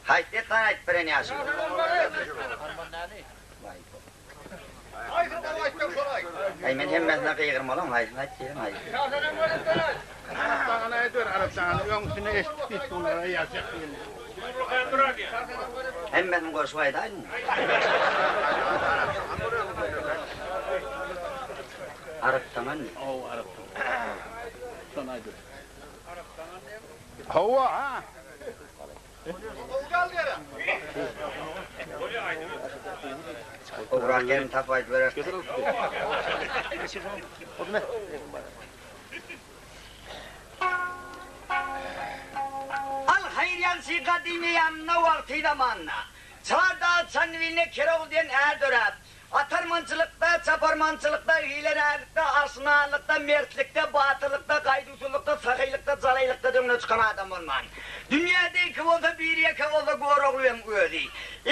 Haydi tanayt bireni yaşıyor. Ay men hemmesine kıygırmalım, haydi diyelim, haydi. Arap'tan aydır, Arap'tan yongsuna eşit bunlara yaşak değil. Hemmesine koşmaydı, haydi. Arap'tan anne. O Arap'tan. Son aydır. Hava ha. O bırak yerin tapaydı verir. Al hayriyan si kadimiyam navartıyla manna. Çağda çanviline kerol diyen erdörep. Atarmancılıkta, çaparmancılıkta, hilelerlikte, arsınalıkta, mertlikte, batılıkta, kaydusulukta, sakıylıkta, zalaylıkta cümle çıkan adam olman. Dünyada iki olsa bir yaka olsa göroğluyum öyle.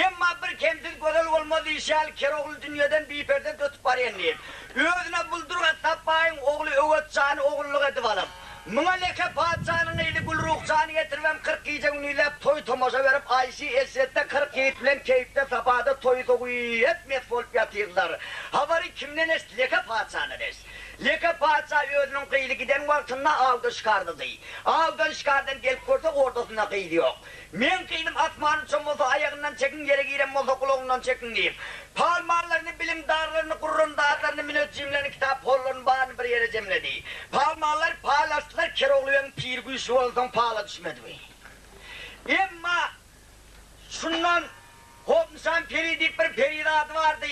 Ama bir kemsiz gözel olmadı işel, keroğlu dünyadan bir perden tutup var yenleyim. Özüne buldurga tapayın, oğlu öğütçanı, oğulluk edip alıp. Mına leke padişanın eyli gül ruhçanı getirmem 40 gece ünüylep toy tomoşa verip Ayşe esrette 40 yiğit bilen keyifte sabahda toy toğuyu hep metfolp yatırdılar. Havari kimden es leke padişanı es. Leke padişanı özünün kıyılı giden vaktında avda çıkardı dey. Avda çıkardan gelip görsek ortasında kıyılı yok. Men kıydım atmanın çomozu ayağından çekin yere giren mozu kulağından çekin deyip. Palmarlarını, bilim dağlarını, kurrun dağlarını, minötçimlerini, kitap hollarını bağını bir yere cemledi. Palmarlar paylaştılar, keroğluyan pir güçlü olsan pahala düşmedi mi? Ama şundan Hopmusan peri deyip bir peridat vardı.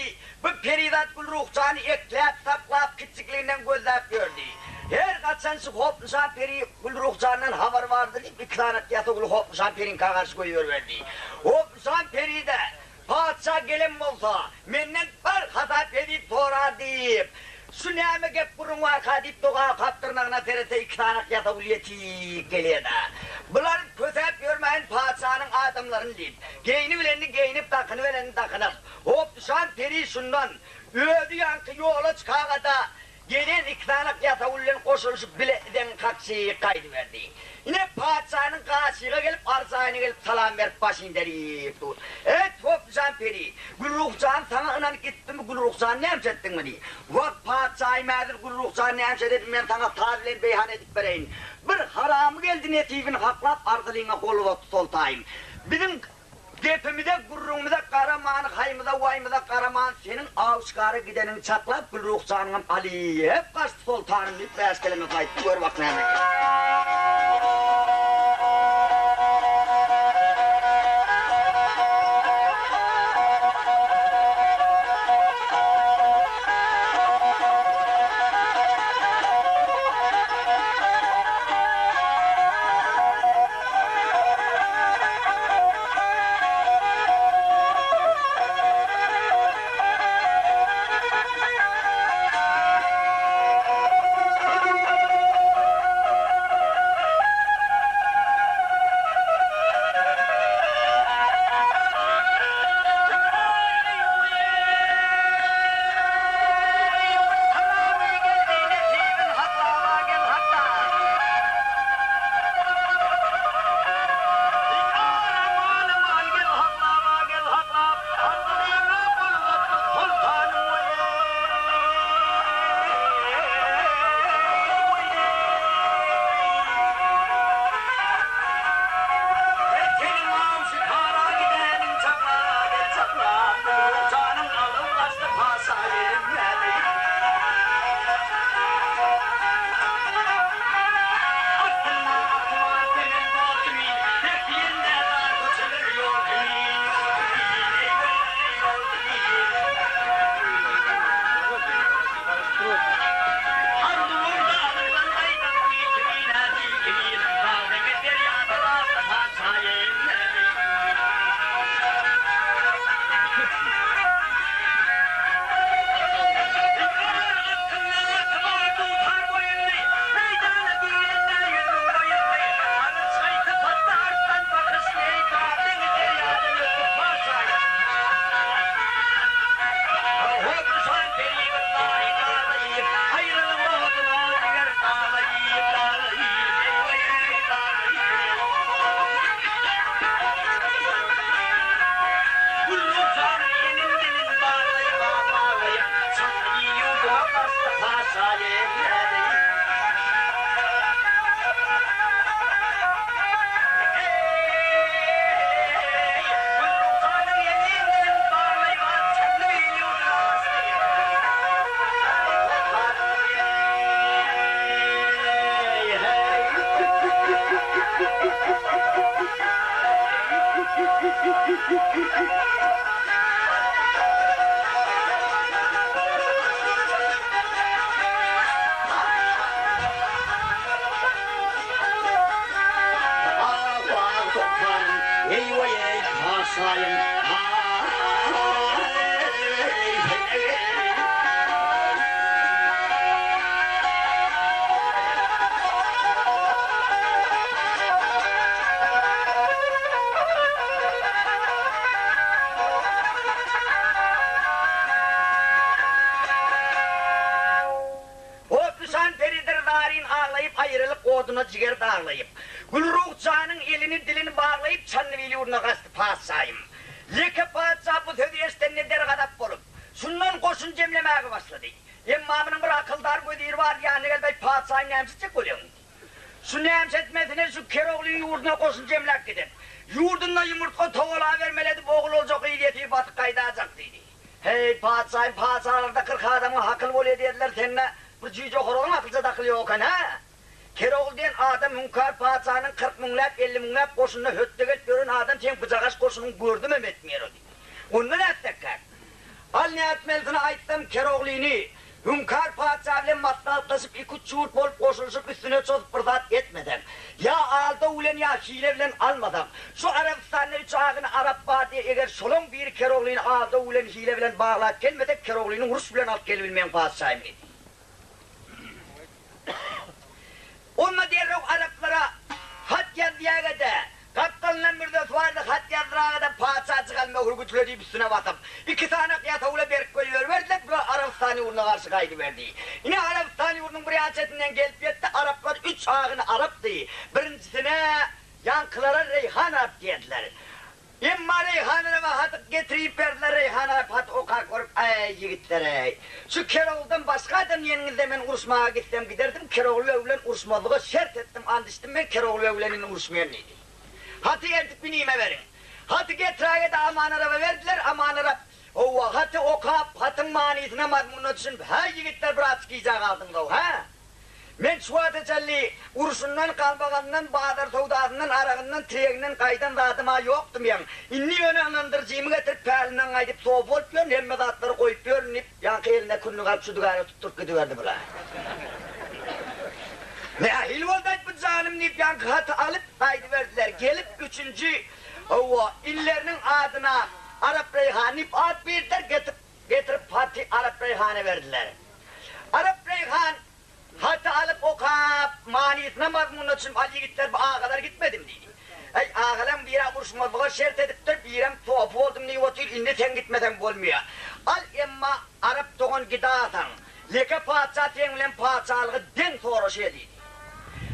Bu peridat gül ruhçanı ekleyip saklap küçüklüğünden gözlep gördü. Her kaçan şu Hopmusan peri gül ruhçanından haber vardı deyip bir kılanak yatı gül Hopmusan perin karşı koyuyor verdi. Hopmusan peri de padişah gelin olsa menden bir hata edip sorar deyip şu neyme gep burun var kadip doğa kaptırnağına terete iki tanak yata uliyeti geliyor da. Bunların kötep görmeyin padişahın adamlarını deyip. Geyini bileni geyinip takını bileni takınıp. Hop düşen peri şundan. Ödü yankı yola çıkağada. Gelin iki tanak yata uliyen koşuluşup bileden kaksıyı kaydı verdi. Yine padişahın karşıya gelip arzayına gelip salam verip başını derip dur. Evet hop düşen peri. Gül ruhcan sana inanıp gittin mi gül ruhcan ne emsettin mi diye. Vak padişahı merdir gül ruhcan ne emsettin ben sana tazilen beyhan edip vereyim. Bir haramı geldi netifini haklap arzılığına kolu soltayım. Bizim depimize, gurrumuza, karamanı, haymıza, vaymıza, karaman senin avuşkarı gidenin çaklap gül ruhcanın Ali hep kaçtı sultanım deyip beş kelime kayıttı gör bak ne demek. Oduna ciğer dağlayıp, Gülruhcan'ın elini dilini bağlayıp Çanlıveli uğruna kastı patsayım. Leke patsa bu tödiyesten ne der kadap bolup, şundan koşun cemlemeye başladı. Emmamının bir akıldar gödür var ya ne kadar patsayım nemsizcek oluyor. Şu nemsetmesine şu Keroğlu'nun yurduna koşun cemlek gidip, yurdunda yumurtka toğula vermeledi boğul olacak iyiletiyi batık kaydacaktıydı. Hey patsayım patsalarda 40 adamı hakıl oluyor dediler seninle, bu cüce horolun akılca takılı yok ha. Keroğlu diyen adam hünkar patsa'nın 40 münlep 50 münlep koşununa hötteget görün adam sen bıcağaş koşunun gördü mü etmiyor o diye. Ondan ettekler. Al ne etmelisine ayttım Keroğlu'nu. Hünkar patsa bile matlatlaşıp 2-3 çuğurt bolup koşuluşup üstüne çözüp bırdat etmeden. Ya alda ulen ya hile bilen almadan. Şu Arabistan'da 3 ağını Arap var diye eğer solun bir Keroğlu'nu alda ulen hile bilen bağlayıp gelmedek Keroğlu'nu Rus bilen alt gelebilmeyen patsa'yım dedi. Onunla diğer Araplara hat yazdıya kadar, kaptanla bir de vardı hat yazdığa kadar patsa çıkalma hurgutları üstüne batıp, 2 tane yatağıyla berk koyuyor verdiler, buraya Arabistan'ı uğruna karşı kaydı verdi. Yine Arabistan'ı uğrunun buraya açetinden gelip yetti, Araplar 3 ağını Arap'tı. Birincisine yankılara Reyhan Arap dediler. İmma Reyhan'ına hatık getirip verdiler Reyhan'a pat oka korup ay yiğitlere. Şu Keroğlu'dan başka adam yenilde ben uğraşmaya gitsem giderdim. Keroğlu'ya ulen uğraşmadığı şert ettim andıştım ben Keroğlu'ya ulenin uğraşmayan neydi. Hatı geldik binime verin. Hatı getiraya da aman araba verdiler aman araba. Ova hatı oka hatın maniyetine madmununa düşün. Ha yiğitler bırak giyecek aldın da ha. Men şu atecelli uruşundan kalbakandan bağdar soğudağından arağından tireğinden kaydan dağıtıma yoktum yan. İnni önanlandırıcıyımı getirip pelinden kaydıp soğuk olup yiyorsun hem dağıtları koyup yiyorsun. Yankı eline kunlu kalıp şu duvarı tutturup gidiverdi bula. Ve ahil oldu bu canım deyip yankı hatı alıp kaydıverdiler. Gelip 3. illerinin adına Arap Reyhan'ı ad verdiler getirip Fatih Arap Reyhan'ı verdiler. Arap Reyhan hatta alıp o kap maniyetine mazmununa için Ali gittiler ağa kadar gitmedim dedi. Ay ağalarım bir yere vuruşmadığa şert edip de bir yere tuhaf oldum diye otur indi sen gitmeden olmuyor. Al emma Arap doğun gida atan. Leke patsa tenlen patsalığı den sonra şey dedi.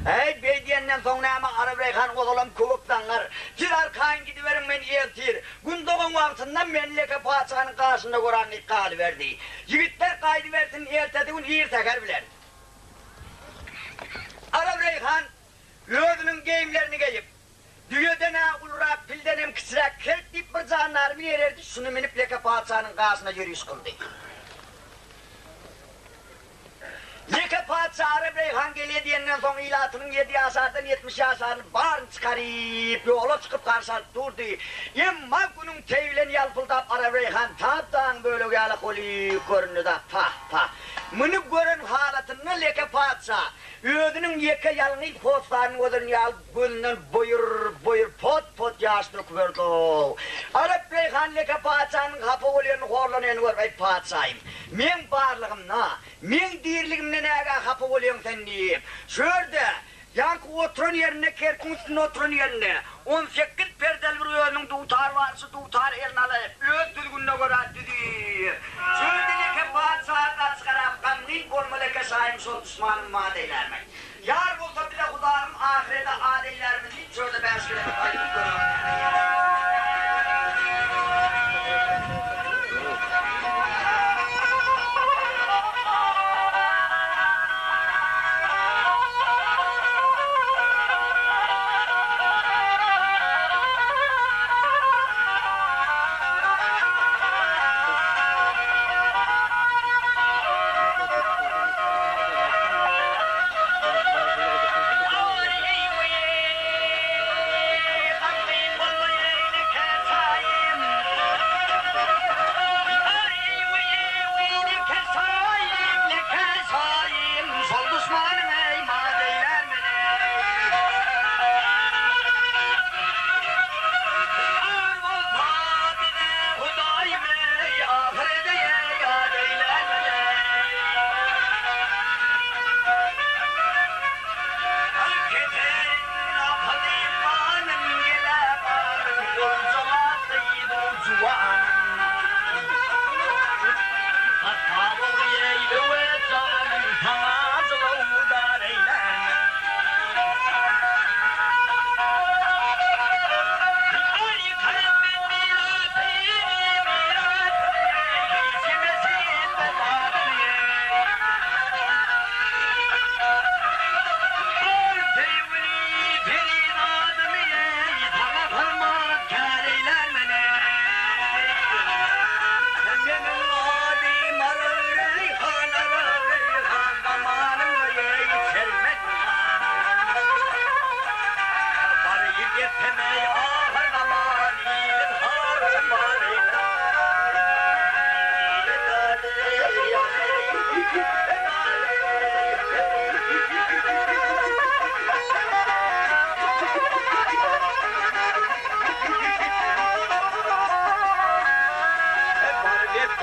Ay bey diyenden sonra ama Arap Reyhan oğlum kovuktanlar. Girar kayın gidiverin beni eltir. Gündoğun vaktından ben leke patsanın karşısında Kur'an'ı kâlı verdi. Yiğitler kaydı versin ertediğin iyi teker biler. Arap Reyhan yördünün geyimlerini giyip düğüden ağulura pildenem kısırak kerk deyip bir canlar bir yererdi şunu minip leke patsanın karşısına yürüyüş kıldı. Leke patsa Arap Reyhan geliyor diyenden sonra ilatının 7 yaşardan 70 yaşarını bağırın çıkarıp yola çıkıp karşı durdu. Yemma günün tevlen yalpıldap Arap Reyhan taptan böyle yalık oluyor görünü da pah pah. Mını görün halatını leke patsa ödünün yeke yalını potlarını ödünün yal gülünün buyur pot yaş döküverdi. Arap Reyhan leke patsanın kapı oluyorunu horlanıyorunu görmeyi patsayım. Men bağırlığımna, men dirliğimle neye kapı oluyorsun sen diyeyim. Şöyle yankı oturun yerine, kerkin üstüne oturun yerine. 18 perdel bir önün tutar varsa tutar elini alayıp, ödülgünle göre dedi. Şöyle leke patsa kaç karab kanlıyım, olma leke sahim sol düşmanım madeylermek. Yar olsa bile kudarım ahirete adeylerimi deyip, şöyle ben şöyle kayıp görüyorum.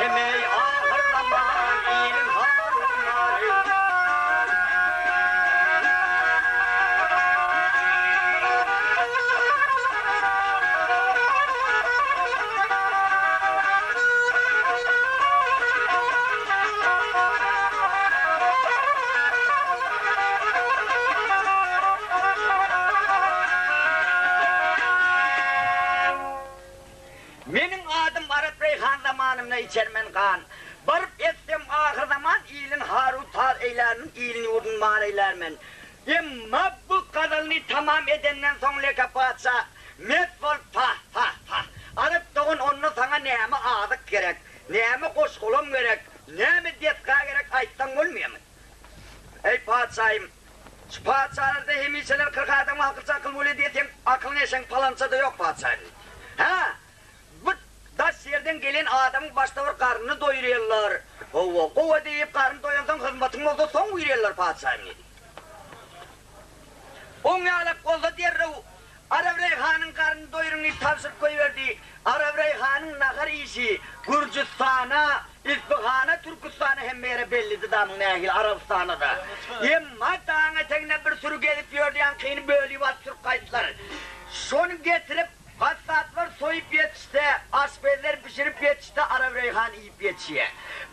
Demey ahır zaman iyinin harunları. Benim adım Arap Reyhan zamanımda içermen kan. Barıp etsem ahir zaman iyilin harutar eylermin, iyilin yurdun var eylermen. Ama bu kadarını tamam edenden son leka patsa, metfol pah pah pah. Arap doğun onu sana neyme adık gerek, neyme koşkulum gerek, neyme detka gerek ayttan olmuyor mu? Ey patsayım, şu patsalarda hemiseler 40 adamı akıl sakıl böyle diyeyim, aklın eşen falansa da yok patsayım. Ha? Bu daş yerden gelen adamın başta var karnını doyuruyorlar. Kova deyip karnını doyursan hizmetin olsa son uyuruyorlar patsayım dedi. Onu alıp olsa derrev Arap Reyhan'ın karnını doyurunu tavsıp koyuverdi. Arap Reyhan'ın nakar işi Gürcistan'a, İsfahan'a, Türkistan'a hem yere belliydi damın ehil Arabistan'a da. Ama dağın eteğine bir sürü gelip gördüğün kıyını böyle var Türk kayıtları. Şunu getirip hastatlar soyup yetişti, asperler pişirip yetişti, Arap Reyhan yiyip yetişiyor.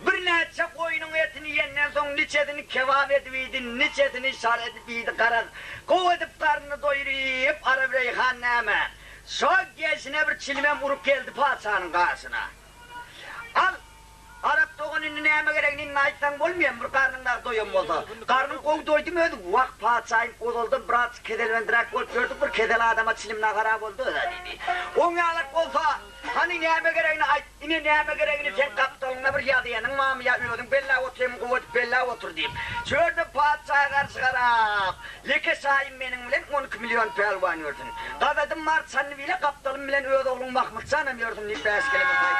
Bir neçe koyunun etini yenden son niçetini kebap ediviydi, niçetini şar ediviydi karaz. Kovadıp karnını doyuruyup Arap Reyhan neyme. Çok geçine bir çilmem vurup geldi padişahın karşısına. Al! Arap doğunun neyme gerekliğini ayıttan olmayan bir karnında doyum oldu. Karnın kovu doydu mu ödü? Vak padişahın oldu, biraz kedelvendirak olup gördük bir kedeli adama çilimle harap oldu da dedi. Onu alıp olsa, hani neyme gerekliğini ayıt, yine neyme gerekliğini sen kaptalına bir yadıyanın mamı yapıyordun, bella oturayım, kuvvet bella otur diyeyim. Şöyle padişah'a karşı harap. Leke sahim benim bilen 12 milyon pelvan yordun. Kadadım Mart sanı bile kaptalım bilen öğde oğlum bakmak sanamıyordum, lipe eskeleme sahip.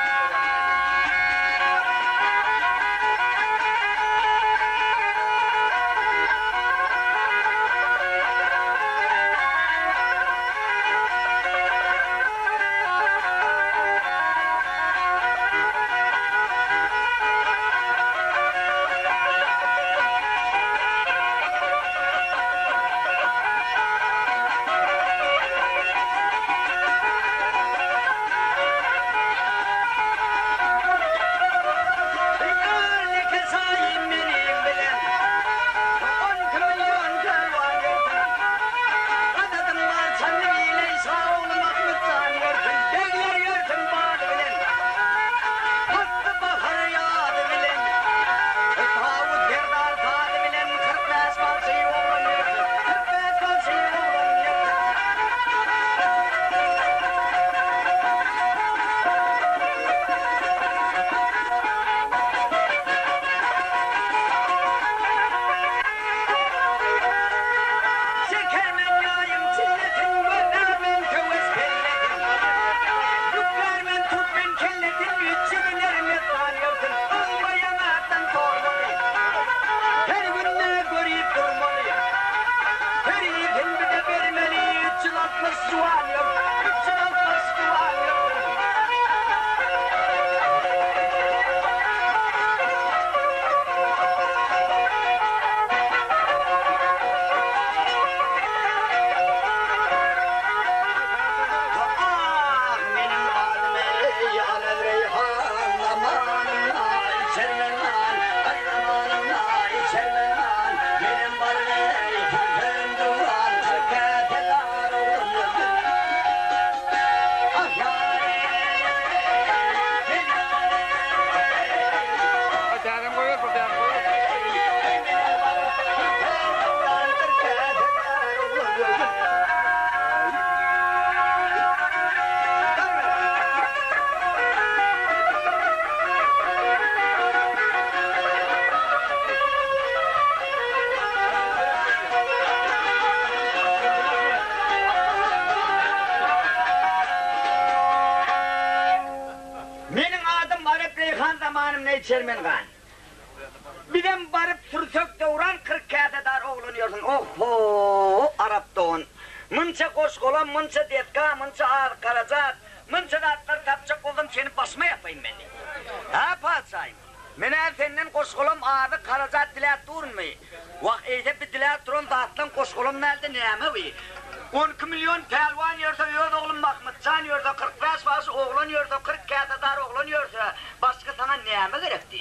İçermen kan. Birden barıp sürsökte uğran 40 kağıda dar oğlanıyorsun. Oho Arap doğun. Mınça koşkolan, mınça detka, mınça ağır karacak. Mınçıratlar tapacak oldum seni basma yapayım ben de. Ha padişahım. Mene senden koşkulum abi Karaca diler durmuyor. Vak eyde bir diler durun dağıtlan koşkulum nerede neyme vi? 12 milyon pelvan yörse yörde oğlum Mahmutcan yörde 45 fazla oğlan yörde 40 kadar oğlan yörde başka sana neyme gerekti?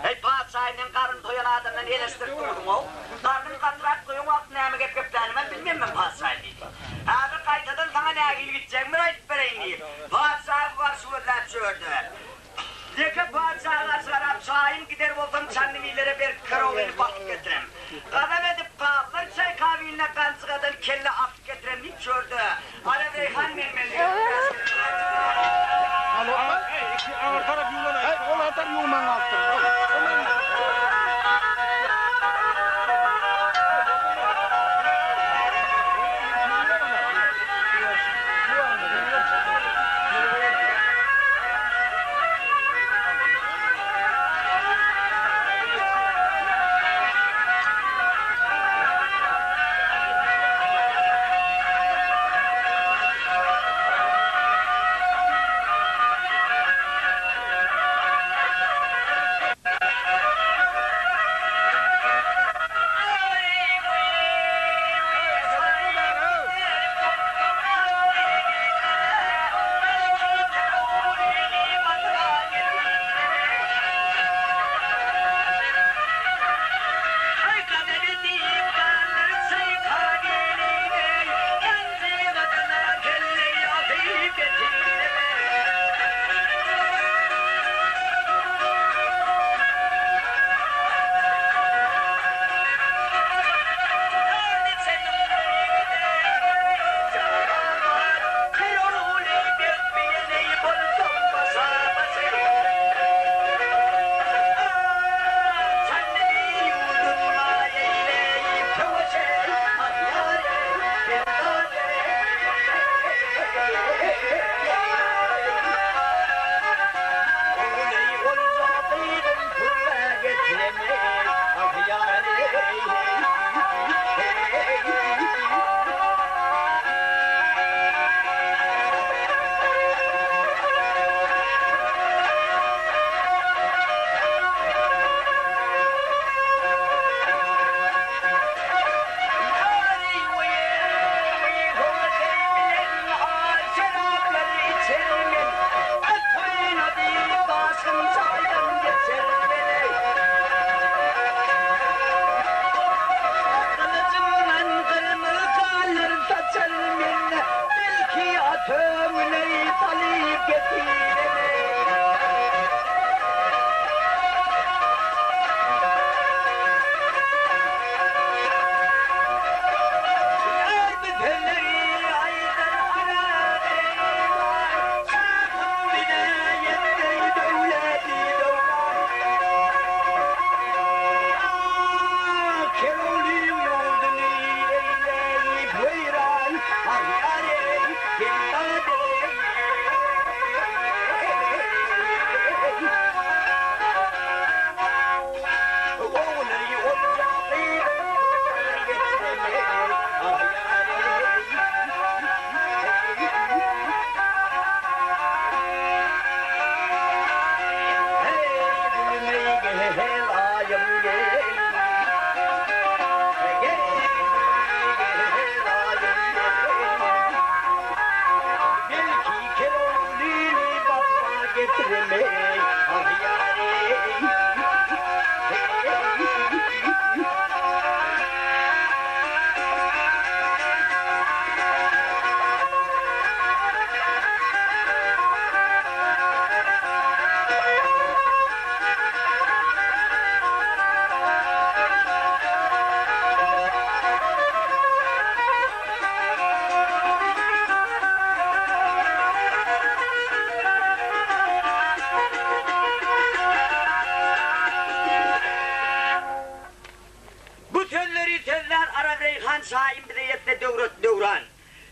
Hey padişahının karın toyan adamdan elestirip durdum o. Karnım katrak koyun altı neyme gepkeplerini ben bilmem ben padişahını. Abi kaytadan sana neye gideceğim mi ayıp vereyim diye. Padişahı var suudlar çördü. Deke padişahlar sarap şahin gider oldum çannimilere bir kıroveli bak getirem. Kadam edip kaldılar çay kahveyle kansı kadar kelle af getirem hiç çördü. Ala Reyhan vermeli. Ağır taraf yuğulan. Ola taraf yuğulan altı. Şahin bireyette devran.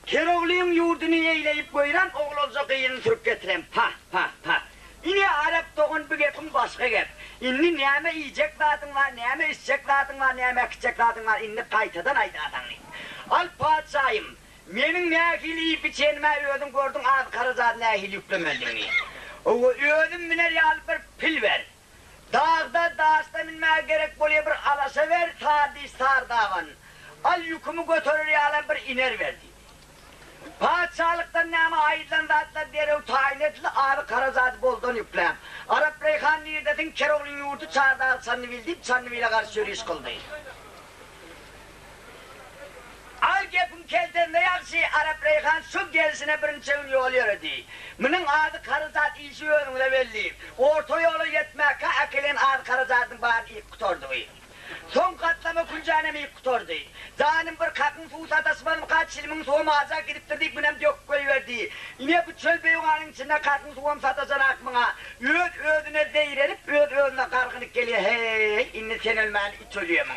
Kerovliyim yurdunu eyleyip koyran, oğlunca kıyını sürüp getirem. Ha. Yine Arap doğun bir gepim başka gep. İnni neyme yiyecek dadın var, neyme içecek dadın var, neyme içecek dadın var. İnni kaytadan aydadan. Al padişahim, Menin nehili biçenime ödüm gördüm az karızat nehil yüklemediğini. O ödüm miner yal bir pil ver. Dağda dağısta minmeye gerek bolaya bir alasa ver, tadi sar dağın. Al yükümü götürür yalan bir iner verdi. Padişahlıktan nama ayıtlan zatla derev tayin etli ağrı karazat boldan yüklem. Arap Reyhan Nirdet'in Keroğlu'nun yurdu çağırda Sannibil deyip Sannibil'e karşı yürüyüş kıldı. Al gepin kelden de yakşı Arap Reyhan şu gelsine birinci gün yol yürüdü. Bunun adı karazat işi önüne belli. Orta yolu yetmekle akılın adı karazatın bağını ilk kutordu. Son katlama kuncanemi ilk kutordu. Zanim bir kadın fusa tasmanım kaç ilmin soğum ağza gidiptirdik binem dök koyuverdi. Yine bu çöl beyuğanın içinde kadın soğum satasan akmına. Ödüne değirelip ödüne kargınık geliyor. Hey inni sen ölmeyen iç ölüyorsun.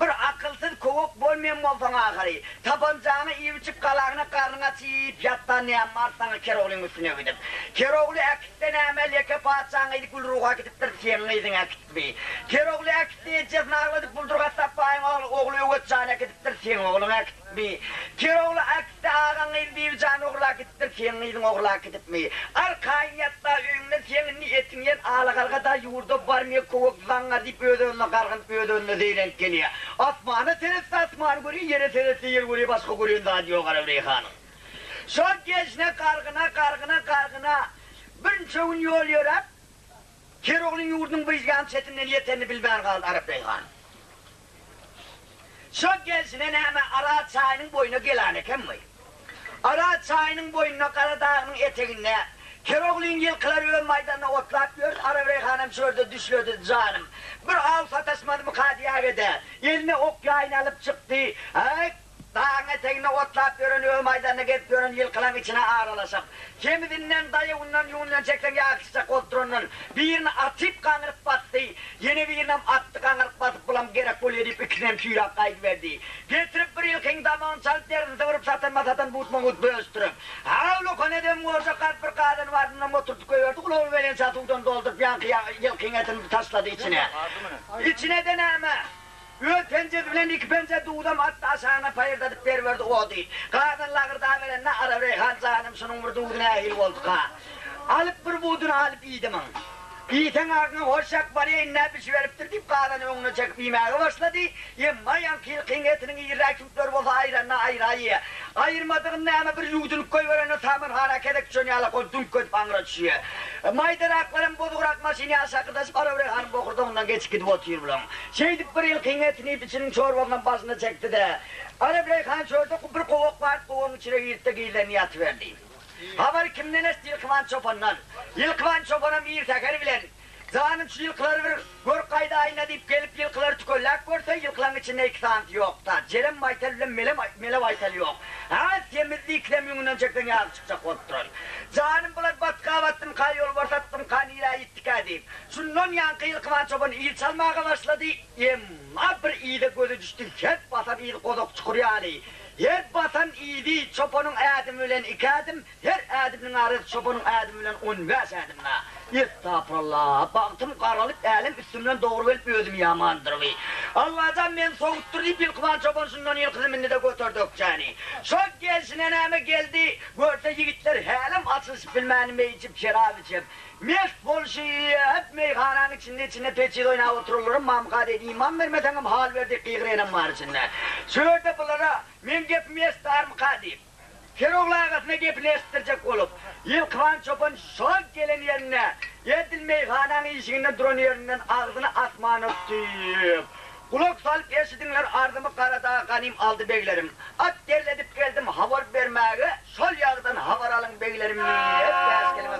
Bir akılsız kovuk bolmayan moltan ağırı. Tabancağını ivçip kalağına karnına çiğip yattan neyem marttanı Keroğlu'nun üstüne gidip. Keroğlu ekitten emel yeke paçağını idik ulruğa gidiptir seninleydin ekitmeyi. Keroğlu ekitte edeceğiz narladık buldurga tapayın oğlu yoğutacağını gidiptir sen oğlun ekitmeyi. Keroğlu ekitte ağanı ildiğivcağını oğluna gidiptir seninleydin oğluna gidipmeyi. Arkayın yatta öyünle senin niyetin yen ağlakalga da yurda varmaya kovuk zanğa deyip ödönüne kargınıp ödönüne değilen geliyor. Asmanı teresi asmanı görüyor, yere teresi yer görüyor, başka görüyor daha diyor Arap Reyhan'ın. Son geçine kargına, bir çoğun yol yürüp, Keroğlu'nun yurdunun bıyızgan çetinden yeterini bilmeyen kaldı Arap Reyhan. Son geçine hemen Arat çayının boyuna gelane mi? Arat çayının boyuna Karadağ'ın eteğine, Keroğlu'nun yılkıları yol meydanına otlakıyor, Arap Reyhan'ım şurada düşüyordu canım. Bir av satasmadı mı Kadiyagı'da, eline ok yayın alıp çıktı, dağın eteğine otlap görün, yol meydanına gidip görün, yılkılan içine ağırlaşıp. Kemidinden dayı ondan yuğundan çekten yakışacak oturunun, birini atıp kanırıp battı, yeni birini attı kanırıp batıp bulam gerek bol edip ikinem tüyrak kayıp verdi. Getirip bir yılkın damağın çalıp derini vurup satan matadan butmangut böğüstürüp. Havlu konedem orada kalp bir kadın vardığından oturduk koyuyorduk, ulan veren satıktan doldurup yankı yılkın etini tasladı içine. İçine de neyme? Öl pencere bilen iki pencere doğudam hatta aşağına payırdadıp ververdi o değil. Kadınlar da veren ne Arap Reyhan canım şunun bir doğuduna ehil olduk ha. Alıp bir buğdunu alıp iyiydim ha. İyiten ağzına hoşak barıya ne bir şey veriptir deyip kadını önüne çekip yemeğe başladı. Yemmayan kıyılkın etinin iyi rakipler olsa ayranına ayrayı. Ayırmadığında ama bir yudunluk koyuverene tamir hareket et çönyala koy dunk koyup angra düşüyor. Maydarakların bozuk rakmasını yasakırdaşıp Arap Reyhan'ın bokurda ondan geç gidip oturuyor bulan. Şeydip bir yılkın etini biçinin çorbandan başına çekti de. Arap Reyhan çorda bir kovuk var kovuğun içine yırttı giyilerini yatıverdi. Haber kimden esti Yılkıvan Çoban'dan? Yılkıvan Çoban'a bir teker bilen. Zanım şu yılkıları bir gör kayda ayna deyip gelip yılkıları tükollak görse yılkıların içinde iki tane yok da. Cerem maytel ile mele maytel yok. Ha temizli iklem yönünden çekten yağ çıkacak kontrol. Zanım bular batka battım kay yol başlattım kanıyla ittik edeyim. Şundan yankı Yılkıvan Çoban iyi çalmaya başladı. Yemma bir iyi de gözü düştü. Hep batan iyi kodok çukur yani. Her batan iyiydi, çobanın adım ölen 2 adım, her adımın arası çobanın adım ölen 15 adımla. Estağfurullah, baktım karalıp elim üstümden doğru verip ödüm yamandır. Allah'tan ben soğuttur deyip Yılkıvan Çoban şundan yılkızımını da götürdük yani. Çok gelsin eneme geldi, görse yiğitler helim açılış bilmeni içip şerab içip. Meş bol şeyi hep meyhananın içinde peçeli oynağı oturulurum, mamkade iman vermeden hal verdik kıyıkrenim var içinde. Şöyle bunlara, men gepimi estarım kadip. Keroğlu ağasına gepini estirecek olup, Yılkıvan Çoban son gelen yerine, yedil meyhananın işiğinde duran yerinden ağzını asmanı tutup. Kulak salıp eşidinler ardımı Karadağ kanim aldı beylerim. At derledip geldim havar vermeye, sol yağdan havar alın beylerim. Hep yaz kelime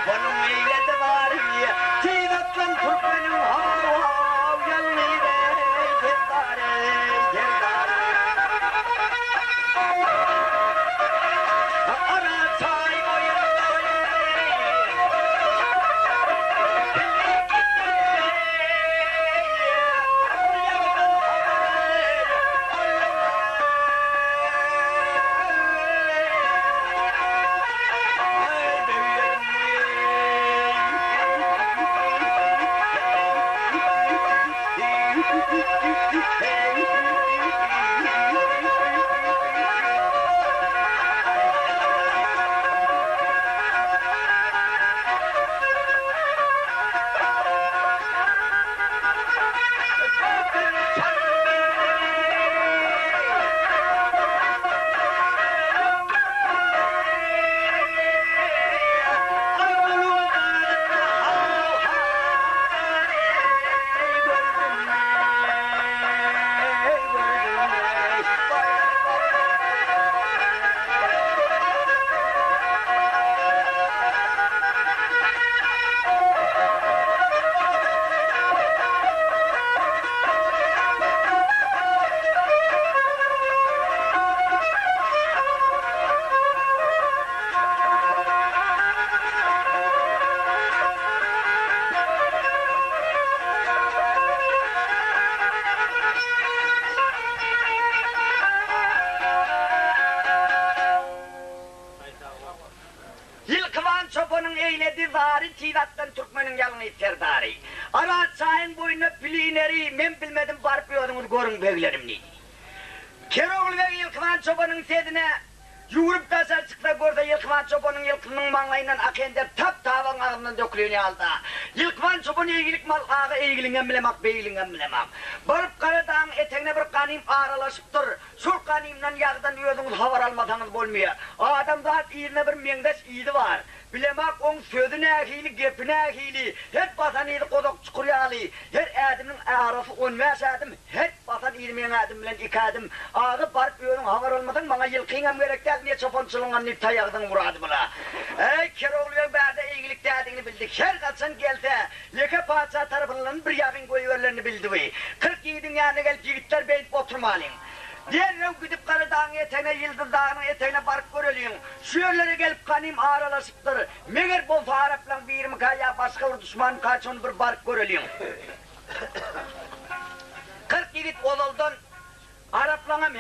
çobanın eyledi var Tidatlan Türkmenin hav Yalnıydı Gerdare Gerdare Ara çay boyunda Yılkıvan çobanın eyledi zari Tidattan Türkmenin yalını iterdarı Ara çayın boyuna pilineri men bilmedim barıp yodunuz görün beylerim neydi Keroğlu ve Yılkıvan çobanın sedine Yuğurup da çıkta görde Yılkıvan çobanın yılkının manlayından akender tap tavan ağımdan dökülüğünü aldı Yılkıvan çobanı ilgilik mal ağı ilgilinden bilemek beylinden bilemek Barıp karadağın eteğine bir kanıyım ağralaşıptır Sol kanıyımdan yağdan yiyordunuz havar almadanız olmuyor Adam zat iyirine bir mendeş iyidi var Bilemek on sözüne ehili, gepine ehili Her batan iyidi kodok çukur yağlı Her adımın ağrası 15 adım Her batan iyirmeyen adım bilen 2 adım Ağı barıp yiyordun havar olmadan bana yılkıyngam gerek değil Niye çopançılığından nip tayağdan vuradı bula Ey Keroğlu'ya berde ilgilik dediğini bildik Her kaçan gelse Leke padişah tarafından bir yağın koyuverlerini bildi 40 yiğidin yanına gelip yiğitler beynip oturmalıyım Diğerine gidip Karadağ'ın eteğine, Yıldız Dağı'nın eteğine barıp görülüyün. Şu yerlere gelip kanım ağralaşıptır. Meğer bu Arap'la bir 20 kaya başka bir düşman kaçın bir barıp görülüyün. 40 yiğit oluldan Arap'la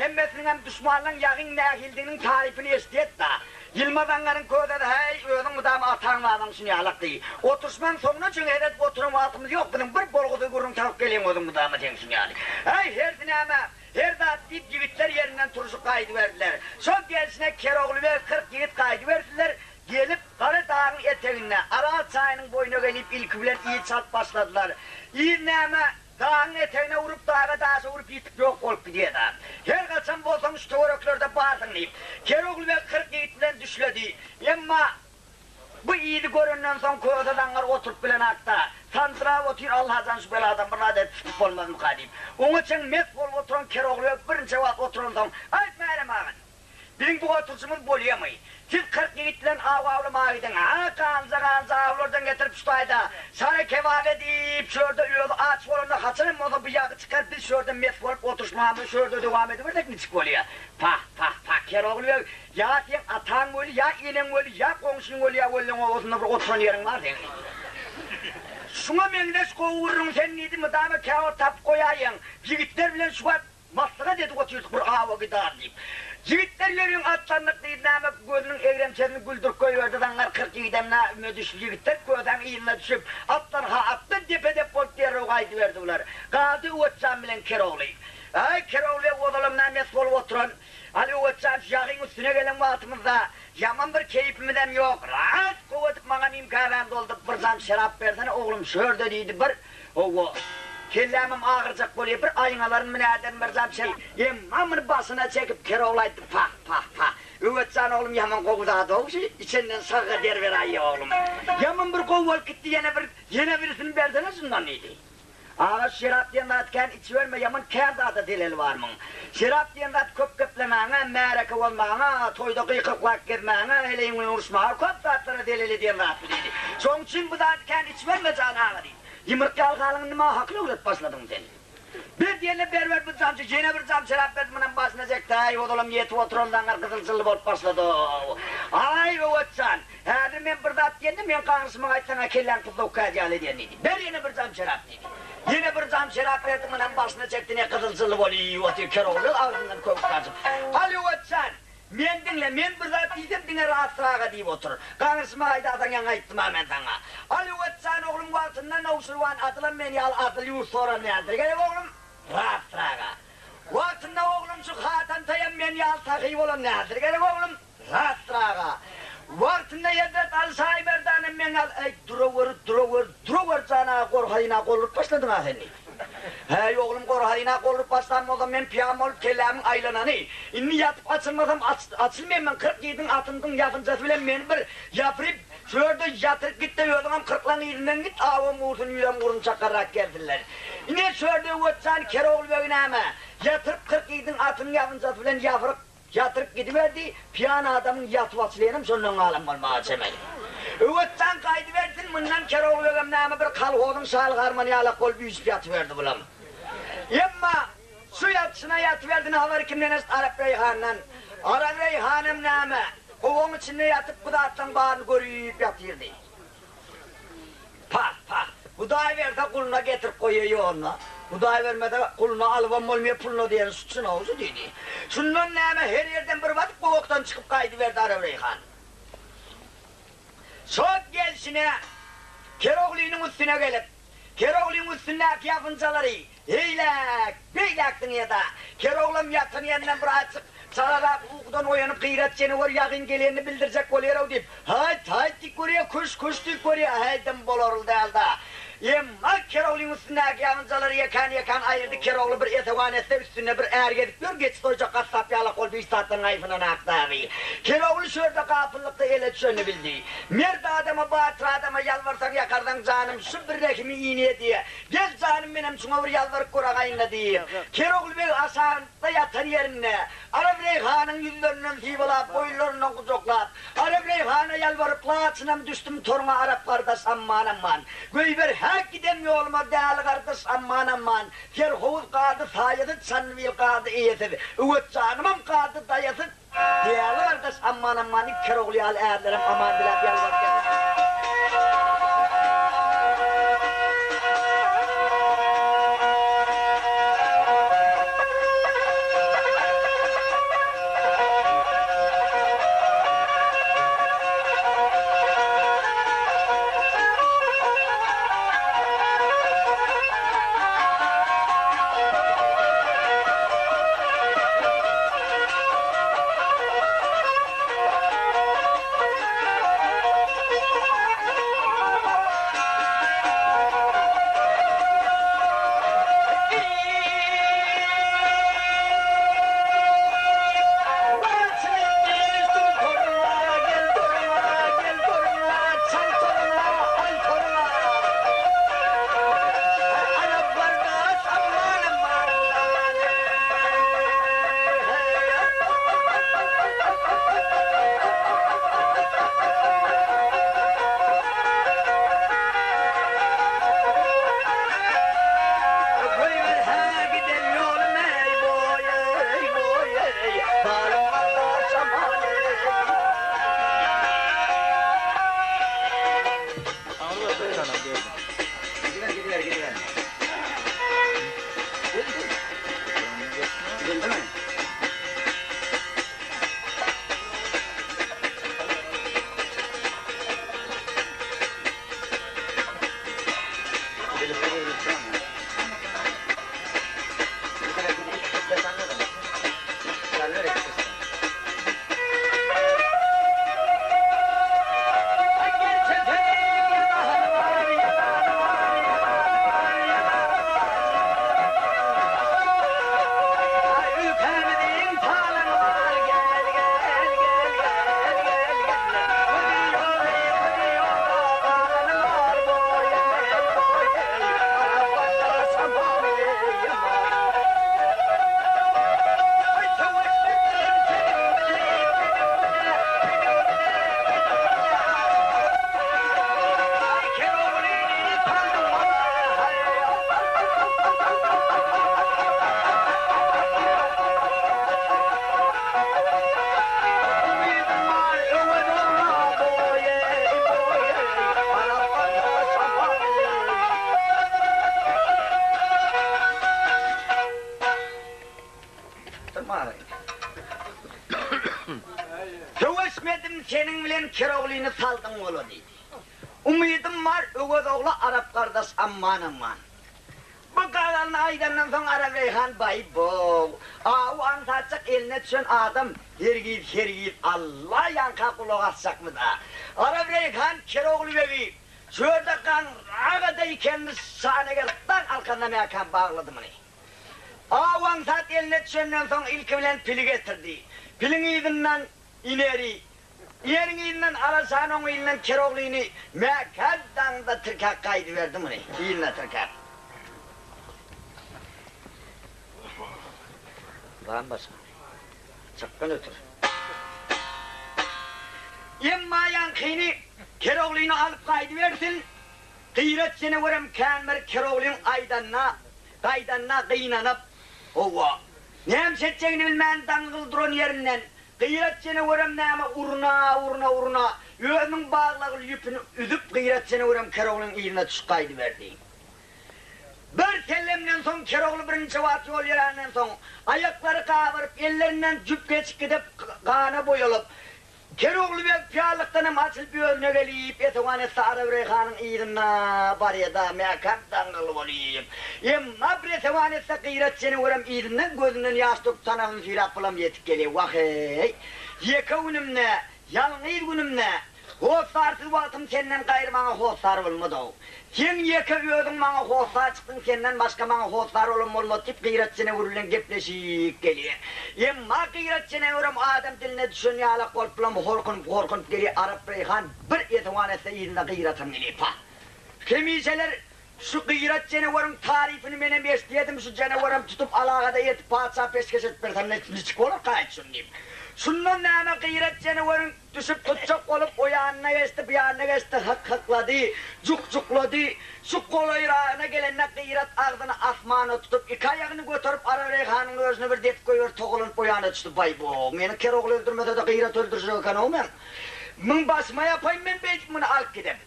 hem düşmanla yağın nehildiğinin tarifini isteyet da. Yılmaz Angar'ın köyde de hey öğün mıdamı atanla adam şunu yalaktı. O düşman sonuna çünkü hedef oturum altımız yok. Bunun bir bolgudu gurun tavuk geleyim öğün mıdamı diyorsun yani. Hey her diname. Her dağıt deyip yiğitler yerinden turşu kaydı verdiler. Son gelsine Keroğlu ve 40 yiğit kaydı verdiler. Gelip Karadağ'ın eteğine, Aral çayının boyuna gelip ilk bilen iyi çat başladılar. İyi neme dağın eteğine vurup dağa dağısı vurup yitip yok olup gidiyor da. Her kaçan bozulmuş tuvaroklerde bağırdın deyip. Keroğlu ve 40 yiğit bilen düşledi. Ama bu iyiydi göründen son koyudadanlar oturup bilen hatta. Sandıra otur Allah'tan şu beladan bir adet tutup olmaz mı kadeyim. Onun için met bol oturan Keroğlu'ya birinci vaat oturan son. Ayt meğerim ağın. Bizim bu oturuşumuz bolayamayın. Siz 40 yiğitlen avavlı mağidin. Kanza avlardan getirip tutayda. Sana kebap edip şurada yolu aç olunda kaçırın mı o da bir yağı çıkar. Biz şurada met bolup oturuşmamız şurada devam ediverdik mi çık oluyor. Pah Keroğlu'ya ya sen atan oluyor ya inen oluyor ya komşun oluyor ya oturan yerin var değil. Şuna mendeş kovurun sen neydi mi dağına kağıt tap koyayın. Yiğitler bilen şu an mastığa dedik oturduk bir hava gıdar deyip. Yiğitlerlerin atlandık deyip nâme gözünün evremçesini güldürüp koyuverdi. Danlar 40 yiğidemle müdüş yiğitler köyden iyinle düşüp atlar attı depedep bol diye rogaydı verdiler. Kaldı Uğutcan bilen Keroğlu'yu. Ay Keroğlu'ya odalımdan mes bol oturan. Ali Uğutcan yağın üstüne gelen vaatımızda yaman bir keyfimden yok. Rahat kovatıp bana imkanı doldu. Bir zam şarap verdin oğlum şöyle deydi bir. Oğlum. Kellemim ağırcak böyle bir aynaların münaden bir zam şarap. Emamın basına çekip Keroğlu'ydı pah. Üvetcan oğlum yaman kokudadı olmuş. İçinden sağa derver ayı oğlum. Yaman bir kov ol gitti yine birisini verdine şundan neydi. Ağa şirap diyen atken içiverme yaman kendi adı delil var mı? Şirap diyen at köp köplemene, mereke olmana, toyda kıykıklak girmene, eleyin uğraşmana, köp tatları delili diyen atı dedi. Son için bu da atken içiverme canağı dedi. Yımırk yalgalın nima haklı ulat başladın dedi. Bir diyelim berber bir camcı, yine bir cam şarap verdi bunun başına çekti. Ay oğlum yeti oturumdan kızılcıllı bolup başladı. Ay oğutsan, hadi men bir dat yendim, men kanısıma aytana kellen kızı okuyacağını diyen dedi. Ver yine bir cam şarap dedi. Yine bir cam şarap verdi bunun başına çekti, ne kızılcıllı bolup otuyor Keroğlu, ağzından koyup kaçıp. Ali oğutsan, men dinle, men bir dat dedim, dine rahat sırağa deyip otur. Kanısıma aytatan yan ayttım hemen sana. Ali oğutsan oğlum altından avşırvan atılan beni al atılı yurt sonra ne aldır. Gel oğlum. Rahat sırağa. Vaktinde oğlum şu hatan tayan beni al takıyı olan nedir? Gerek oğlum rahat sırağa. Vaktinde yedet al sahiberdanem beni al. Ey duravur cana korhayına kolluk başladın ha seni. Hey oğlum korhayına kolluk başlanmadan ben piyam olup kellemin aylananı. İnni yatıp açılmadan açılmayayım ben 47'in atındın yapıncası bilen beni bir yapırıp şurada yatırıp gitti yolum 40'lan ilinden git avam uğursun yüren vurun çakarak geldiler. Ne şurada uçsan Keroğlu beyneme yatırıp 47'in atını yapıncası bilen yapırıp yatırıp gidiverdi piyano adamın yatıp açılayanım sonuna alım olmağa çemeyi. Uçsan kaydı verdin bundan Keroğlu beyneme bir kalhodun sağlık harmoniyalı kol büyüsüp yatıverdi bulam. Yemma su yatısına yatıverdin havar kimden Arap Reyhan'dan. Arap Reyhan'ım neme kovun içinde yatıp bu da attan bağını görüyüp yatırdı. Pah pah. Budayı ver de kuluna getirip koyuyor onunla. Budayı vermede kuluna alıvam olmuyor puluna diyen suçsun oğuzu dedi. Şundan neme her yerden bir vakit kovuktan çıkıp kaydı verdi Arap Reyhan. Çok gelsine Keroğlu'nun üstüne gelip Keroğlu'nun üstündeki yapıncaları beylektin ya da Keroğlu'm yatın yanından bir açık çalarak uykudan uyanıp gıyretçeni var yakın geleni bildirecek oluyor deyip hayt dik oraya kuş dik oraya haydim bolorul değil da yemma Keroğlu'nun üstündeki yapıncaları yakan ayırdı Keroğlu bir etevanette üstüne bir ergedik diyor geç doyacak kasap yalak ol bir saatten ayfından aktarı Keroğlu şurada kapıllıkta ele düşeni bildi merde adama batır adama yalvarsak yakardan canım şu bir rekimi iğneye diye gel canım benim şuna bir yalvarıp kurakayınla diye Keroğlu bir aşağıda yatan yerine Arap Reyhan'ın yüzlerinden tibalap boylarından kucaklayıp Arap Reyhan'a yalvarıp laçınam düştüm toruna Arap kardeş amman amman Göyber hak gidemiyor olma değerli kardeş amman amman Terhovuz kadı sayadı çanvil kadı iyetidir Üvet canımam kadı dayadı değerli kardeş amman amman Keroğlu al erlerim aman bilap yalvarıp Görüşmedim senin bilen Keroğlu'nu saldın oğlu dedi. Umidim var ögöz oğlu Arap kardeş aman. Bu kalan aydandan sonra Arap Reyhan bay bu. Avu ansatacak eline düşen adam hergit Allah yanka kulağı atacak mı da. Arap Reyhan Keroğlu bebi. Şurada kan ağaday kendi sahne gelipten arkandan yakan bağladı mı? Avu ansat eline düşenden sonra ilk bilen pili getirdi. Pilin iyidinden ineri. Yerin iyidinden arasan onun iyidinden Keroğlu'nu mekaddan da tırkak kaydı verdi mı? İyinle tırkak. Lan basma. Çıkkın ötür. Yemma yankini Keroğlu'nu alıp kaydı versin. Kıyret seni varım kenmer Keroğlu'nun kaydanna kıynanıp. Ova. Neyem seçeceğini bilmeyen dangıldırın yerinden. Kıyret seni varım neyeme urna. Yönün bağlığı yüpünü üdüp kıyret seni varım Keroğlu'nun iyine tuş kaydı verdi. Bir tellemden son Keroğlu birinci vat yol yerenden son ayakları kavırıp ellerinden cüpgeç gidip kana boyalıp Keroğlu ve piyalıktanım açılıp önüne gelip etevanesi Arap Reyhan'ın iyidinna bari da mekandan kılıp olayım. Yemma bir etevanesi kıyret seni vuram iyidinden gözünden yaş dök sanavın firak bulam yetip geliyor. Vakey, yeka günümne, yalnız günümne, hoşsarsız vatım senden gayrı bana hoşsar olmadı o. Sen yeka ödün bana hoşsar çıktın senden başka bana hoşsar olmadı tip kıyret seni vurulan gepleşik geliyor. Yemma kıyret seni vuram adam diline düşün yalak kolpulam horkunup geliyor Arap Reyhan bir etevanesi iyidinde kıyretim geliyor. Kemiseler şu kıyret canavarın tarifini benim isteyedim şu canavarım tutup alağada yetip padişah peşkeş etmersem ne çık olur kayıtsın diyeyim. Şundan nâme kıyret canavarın düşüp tutacak olup o yanına geçti bir yanına geçti hakladı, cukladı. Şu kol ayrağına gelenle kıyret ağzını asmana tutup iki ayağını götürüp Arap Reyhan'ın gözüne bir dep koyuyor toğulunup o yanına düştü. Bay bu, beni Keroğlu öldürmede de kıyret öldürecek kan olmam. Mın basma yapayım ben bunu alıp gideyim.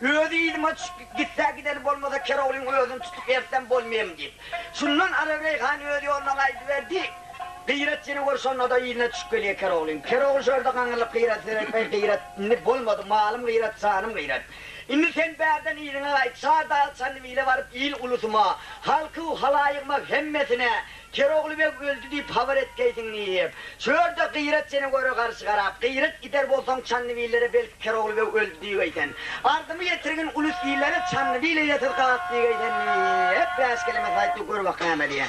Ödeydim aç gitse giderim olmasa Keroğlu'nun özünü tutup yerden bolmayayım deyip. Şundan Arap Reyhan ödüyor ondan aydı verdi. Kıyretçini vur sonra da yine çık geliyor Keroğlu'nun. Keroğlu şurada kanırlıp kıyret ne bolmadı malım kıyret sağım kıyret. Şimdi sen berden iyiliğine ait sağda sanımiyle varıp il ulusuma, halkı halayıkma hemmesine Keroğlu ve öldü deyip haber etkeysin diyeyim. Şurada kıyret seni görü karşı karab, kıyret gider bolsan Çanlıbillere belki Keroğlu ve öldü diyeysen. Ardımı getirgin ulus iyilere Çanlıbille yatır kağıt diyeysen. Hep beş kelime sayıklı gör bakayım diyen.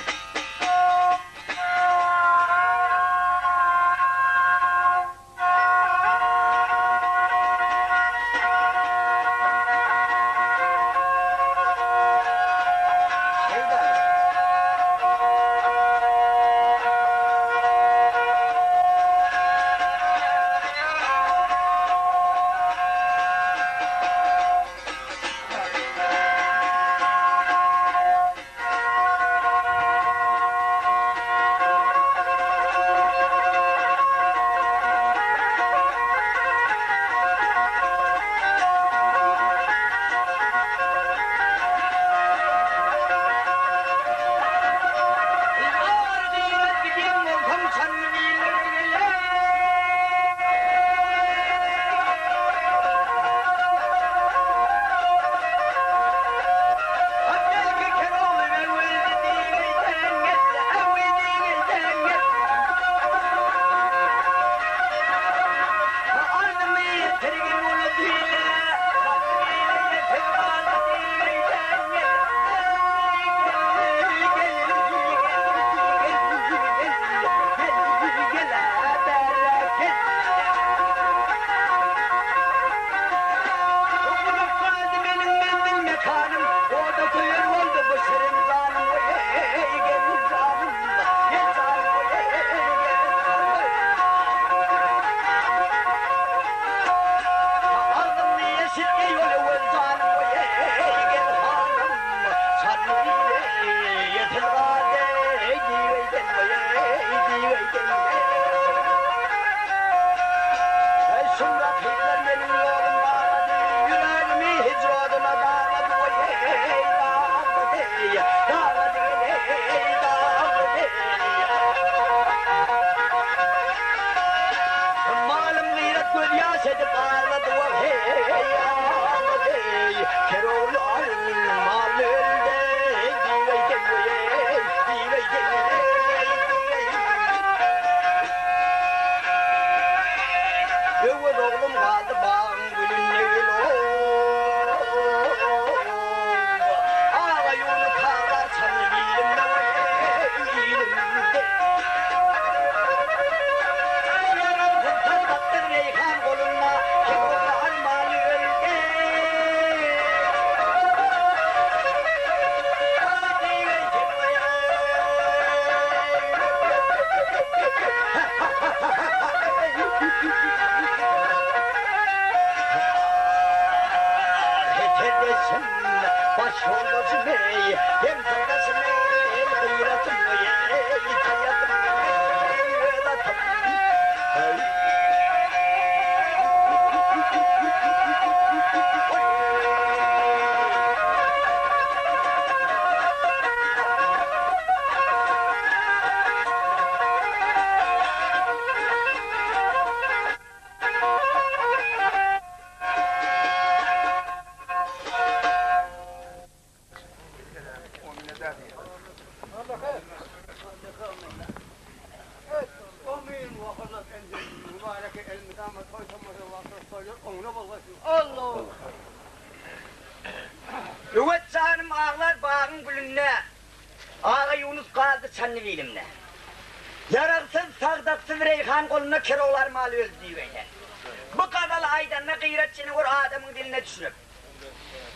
edip ağladı o hey ağladı hey. Keroğlu mal öldü divey divey divey divey. Öğün oğlum kaldı bağın gülünle gül ağa yolu kağlar çanı bilimde bilimde. Tattır reyhan koluna keroğlu armağanı öldü. Heterlesin baş yoldası bey, hem sakası bey, gıyratım bey, hayatım bey, vedatım bey. Allah. Evet canım ağlar bağın gülünle. Ağa Yunus kaldı çanlı bilimle. Yararsız sağdaksız reyhan koluna keroğlar mal öldü böyle. Bu kadar aydanla gıyretçini vur adamın diline düşürüp.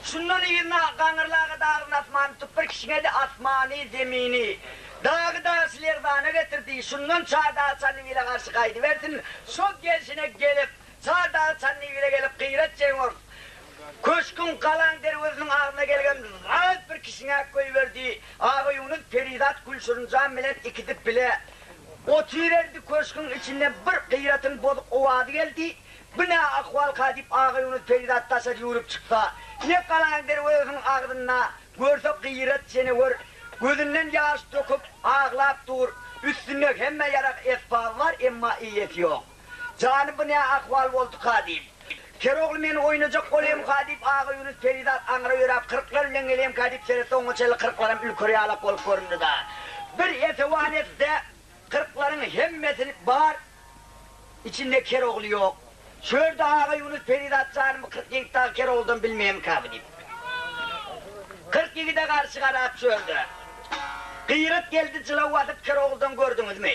Şundan yerine kanırlağı dağın asmanı tut bir kişine de asmani zemini. Dağı da siler dağına getirdi. Şundan çağda çanlıvile karşı kaydı versin. Çok gelişine gelip çağda çanlıvile gelip gıyretçini vur. Köşkün kalan dervözün ağına gelgen rahat bir kişine koyuverdi. Ağa Yunus Feridat Gülşuruncan bilen ikidip bile. Oturuverdi köşkün içinde bir gıyretin bozuk ovadı geldi. Bu ne ahval kadip Ağa Yunus Feridat taşa yürüp çıktı. Ne kalan dervözün ağzına görse gıyret seni vur. Gözünden yaş döküp ağlap dur. Üstünde hemme yarak esbab var ama iyiyet yok. Canım bu ne ahval oldu kadip. Keroğlu men oynayacak olayım kadip Ağa Yunus Feridat angra yürüp kırklar bilen geleyim kadip seyretti onu çeli kırklarım ülkürü alak olup göründü da. Bir etevanette kırkların hemmesini bağır içinde Keroğlu yok. Şurada Ağa Yunus Feridat canım 47 tane Keroğlu'dan bilmeyeyim kadip. 42'de karşı karap söyledi. Kıyırıp geldi cılavatıp Keroğlu'dan gördünüz mü?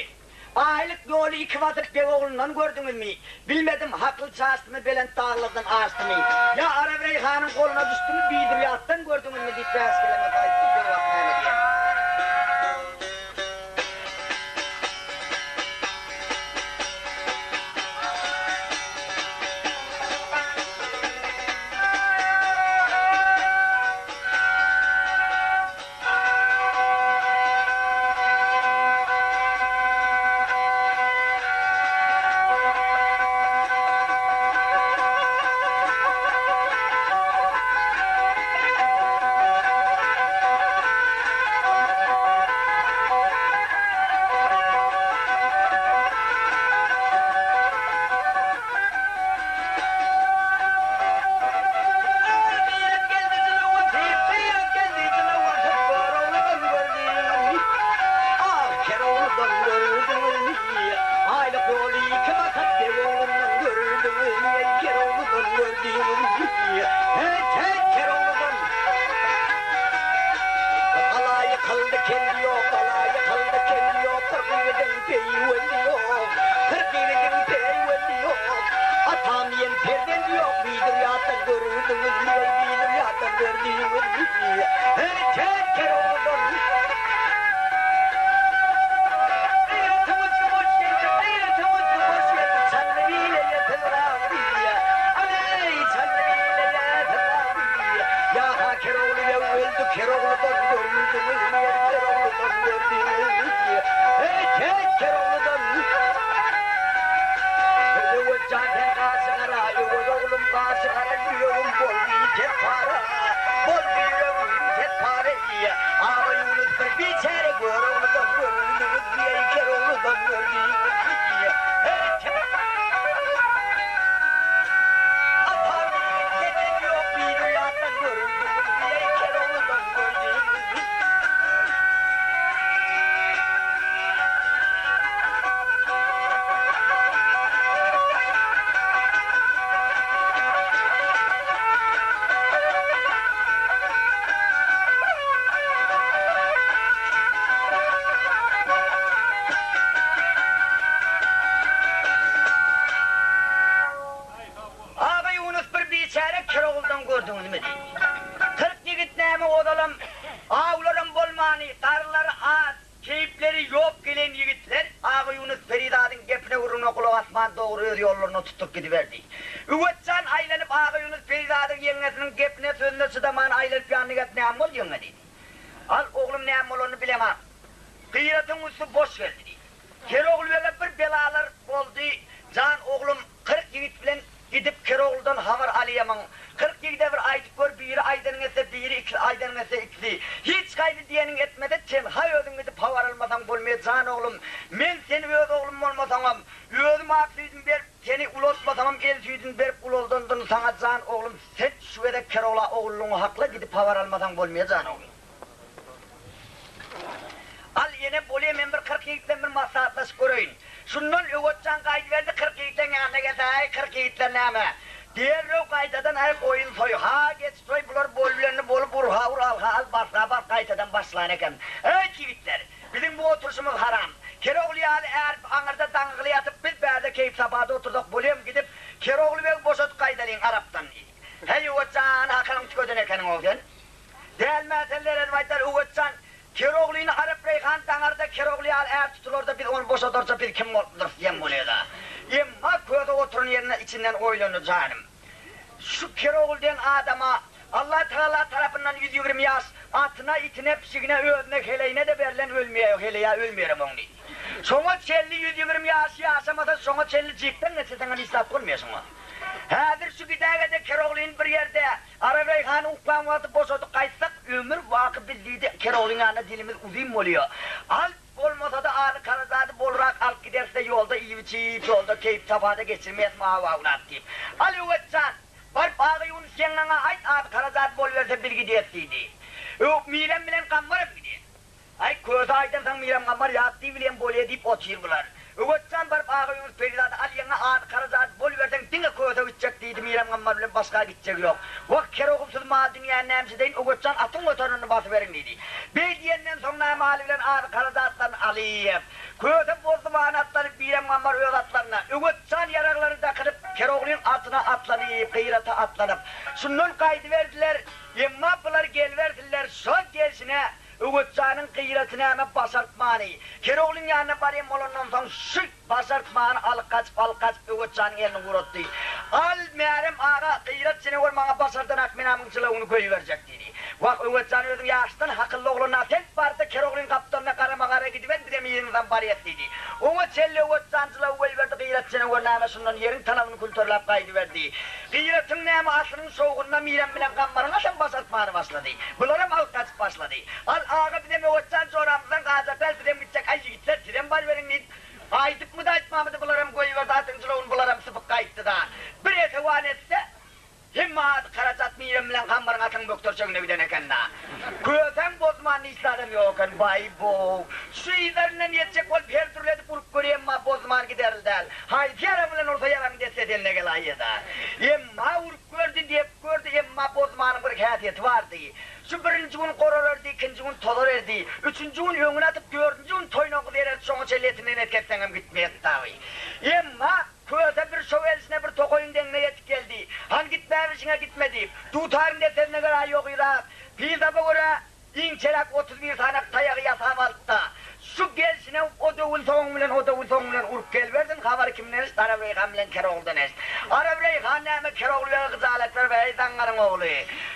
Aylık yolu 2 vatıp Keroğlu'ndan gördünüz mü? Bilmedim haklı çağıstı mı belen dağlardan ağaçtı mı? Ya Arap Reyhan'ın koluna düştü mü Bidriyat'tan gördünüz mü? Deyip beyaz kelime kayıttı Keroğlu'na diye. biçare Keroğlu'dan gördünüz mü deydi. 40 yigit näme odalam, ağlarım bolmani, darları az, keyipleri yok gelen yigitler, Ağa Yunus Feridad'ın gepine vuruna kulak atman doğru öz yollarına tutup gidiverdi. Üvetcan aylanıp Ağa Yunus Feridad'ın yengesinin gepine sözüne sıdaman aylanıp yanına git näme ol yenge dedi. Al oğlum näme ol onu bilemem. Kıyıratın üstü boş verdi dedi. Keroğlu'ya bir belalar oldu. Can oğlum 40 yigit bilen gidip Keroğlu'dan haber alayamam. 40 yigide bir aytıp gör, biri aydan etse biri, iki aydan etse ikisi. Hiç kaydı diyenin etmedi, sen hay ödün gidip haber almadan bulmaya can oğlum. Men seni öz oğlum olmasam, özüm aksıydın ver, seni ulotmasam, el süydün ver, uloldun sana can oğlum. Sen şu ede Keroğlu'a oğlunu hakla gidip haber almadan bulmaya can oğlum. Al yine bolaya men bir 40 yigitten bir maslahatlaşıp göreyim. Şundan öğütcan kaydı verdi 40 yigitten yanına gelse, ay 40 yigitten näme? Diğer kaytadan ay oyun soy, ha geç soy bular bolbilerini bolup urha al başla kaytadan başlayan eken. Ey yigitler, bizim bu oturuşumuz haram. Keroğlu'ya eğer anırda dangılı yatıp biz berde keyif sabahda oturduk, bolayım gidip Keroğlu'ya boşot kaydalayın Arap'tan. Hey öğütcan, hakalım tüködün ekenin olsun. Değerli meseleler edvaytlar öğütcan, Keroğlu'nun Arap Reyhan danarda Keroğlu'ya eğer tutulur da biz onu boşatarsa biz kim olur diyen bunu da. Ama köyde oturun yerine içinden oylanır canım. Şu Keroğlu diyen adama Allah Teala tarafından 120 yaş atına, itine, psikine, özüne, heleğine de verilen ölmüyor, heleğe ölmüyorum onu. Sonra 120 yaş yaşamasa sonra 50 cikten ne sen istat olmuyorsun o. Hazır şu gidagede Keroğlu'nun bir yerde Arap Reyhan'ı uklan vaatı boşadık kaysak ömür vakı bildiydi Keroğlu'nun yanına dilimiz uzun oluyor. Al olmasa da ağrı karazadı bolarak alıp giderse yolda iyi biçip yolda keyif sabahda geçirmez mağavavlat deyip. Al üvetcan, var Ağa Yunus Yengen'e ait ağrı karazadı bol verse bir gidersiydi. Mirem bilen kammarım gidiyor. Ay köyde aydan sen Mirem kammar yattığı bilen bolaya deyip otururlar. Üvetcan var Ağa Yunus Feridad'ı al yenge ağrı karazadı bol versen dine köyde gidecek deydi Mirem kammar bilen başka gidecek yok. Vak Keroğlu'suz ma dünyanın nemsi deyin Üvetcan atın motorunu basıverin deydi. Beydiyenden sonra mahalle bilen ağrı karazadıdan alayım. Köyde bozdu manatları Mirem kammar öz atlarına. Üvetcan yararları da kırıp Keroğlu'nun atına atlanıp kıyrata atlanıp. Şunun kaydı verdiler. Yemmapılar gel verdiler son gelsine. Üvetcan'ın kıyratını hemen basartmanı. Keroğlu'nun yanına varayım olandan sonra şu basartmanı al kaç Üvetcan'ın elini vuruttu. Al meğerim ağa kıyrat seni vurmana basardan akminamın çılığını koyuverecek dedi. Bak Üvetcan özün yaştan hakıllı oğluna tek vardı Keroğlu'nun kaptanına karamagara gidiver bir de miyinden bariyet dedi. Ona çelle Üvetcan çılığı koyuverdi kıyrat seni vurmana hemen şundan yerin tanavını kulturlap kaydıverdi. Kıyratın neyme aslının soğuğunda mirem bilen kammarına sen basartmanı başladı. Bunlarım al kaç başladı. Al ağa bir de Üvetcan çoramızdan kazaklar tren bitecek ay gitler tren var verin deyip. Aydık mı da etmamıdı bularım koyuverdi atın çılığını bularım sıfık kayıttı da. Bir etevan etse himmat karacat mirem bilen kammarın atın doktor çöğüne biden eken da. Köyden bozmanı istedim yokken bay bu. Şu izlerinden yetecek ol her türlü edip vurup göreyim ma bozman giderildi. Haydi yaram bilen olsa yaram dese deline gel ayı da. Emma vurup gördü deyip gördü emma bozmanın bir hayatiyeti vardı. Şu birinci gün koror erdi, ikinci gün tolor erdi, üçüncü gün yöngün atıp dördüncü gün toynoğu verir, sonra çelletinden etketsenem gitmeye tabi. Emma köyde bir şövalesine bir tokoyun denine yetip geldi. Han gitmeye işine gitmedi. Tutarın desenine göre yok irak. Pizaba göre inçerak 31 tane tayağı yatağım altta. Şu gelsine o davul soğun urup gelverdin. Havar kimleniz? Arap Reyhan bilen Keroğlu'dan est. Arap Reyhan neyme Keroğlu'ya kızaletler ve eydanların oğlu.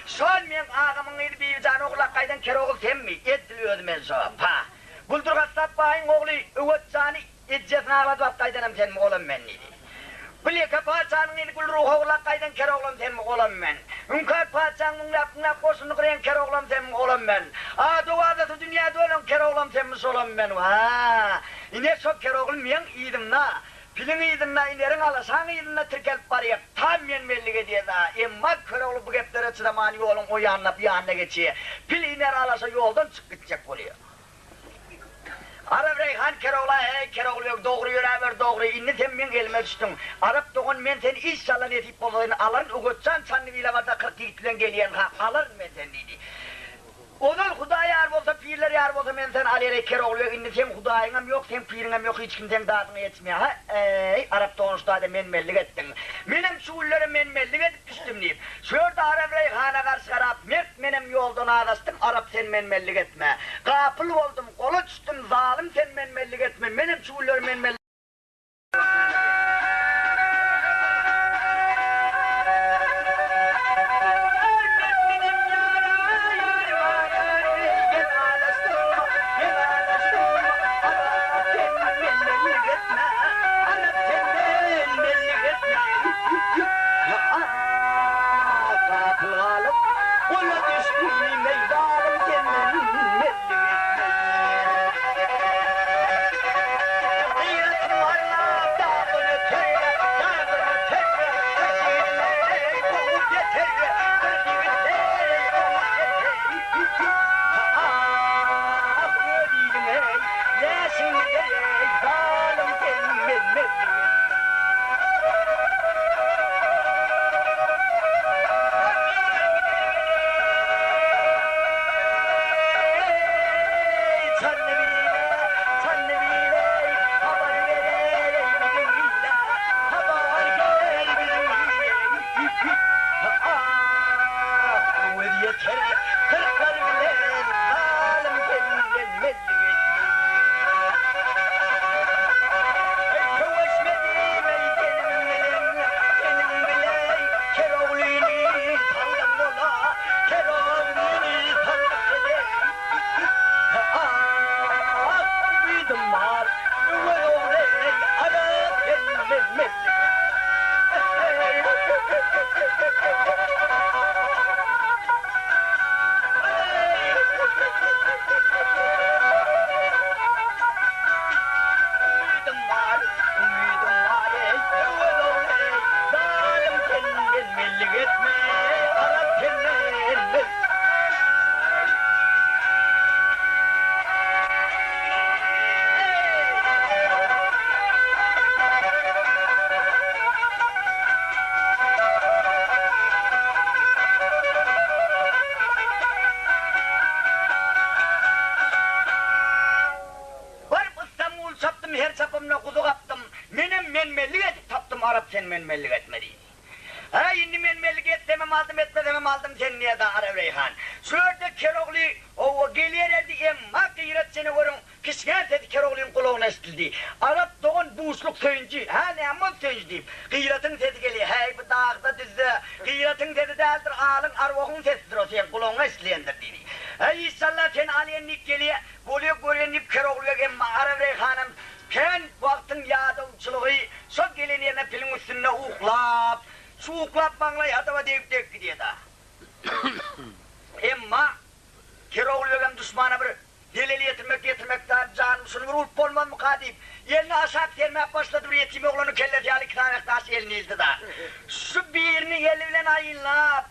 Son men ağamın ili bir canı oğlak kaydan Keroğlu sen mi? Eddiliyordu men so. Pa. Buldurgat sapayın oğlu Üvetcan'ı edcesine ağladı kaydanım sen mi oğlum men neydi. Bileke paçanın ili gül ruhu oğlak kaydan Keroğlu'm sen mi oğlum men. Ünkar paçanın lafına koşunu kırayan Keroğlu'm sen mi oğlum men. Duvarda dünyada olan Keroğlu'm sen mi oğlum men. İne çok Keroğlu'm men iyiydim na. Pilin iyiydim na inerin alasan iyiydim na tirkelp bariye. Tam men belli diye da. Emma Keroğlu bu geplere çıdaman yolun o yanına bir yanına geçiyor. Pil iner alasa yoldan çık gidecek oluyor. Arap Reyhan Keroğlu'ya hey Keroğlu yok doğru yürüver doğru inni sen men elime düştün. Arap doğun men seni inşallah netip olduğunu alırın Üvetcan çanlıvıyla varda 40 yiğitlen geliyen alırın men sen dedi. Onun Huda yar olsa pirler yar olsa men sen alere Keroğlu yok inni sen Hudayınam yok sen pirinem yok hiç kimden dağıtını etmiyor ha. Arap doğun ustada men mellik ettin. Benim şuullerim men mellik edip düştüm deyip. Şurada Arap Reyhan'a karşı karab, mert menem yoldan ağdastım, Arap sen menmellik etme. Kapıl oldum, kolu düştüm, zalim sen menmellik etme, menem çuğullar menmellik. Arap sen menmellik etmedi. Ha indi menmellik et demem aldım sen niye da Arap Reyhan. Şurada Keroğlu o geliyerdi emma kıyret seni vurun. Kışkan dedi Keroğlu'nun kulağına estildi. Arap doğun buğusluk söyüncü. Ha ne amma söyüncü deyip. Kıyret'in sesi geliyor. Hey bu dağda düzde. Kıyret'in sesi değildir. Ağlın arvahın sesidir o sen kulağına esliyendir dedi. Hey inşallah sen aliyenlik geliyor. Boluyor görenip Keroğlu'ya emma Arap Reyhan'ın. Ken vaktin yağdavçılığı çok gelin yerine pilin üstüne uğlap, şu uğlap bağla yadava deyip deyip gidiyor da. Emma, Keroğlu'ya düşmana bir delili getirmek daha canım şunu bir ulup olmaz mı kadip. Yerini aşağı sermek başladı bir yetimi oğlanı kelleti yalı iki tane taş elini izdi da. Şu birini eliyle ayınlap,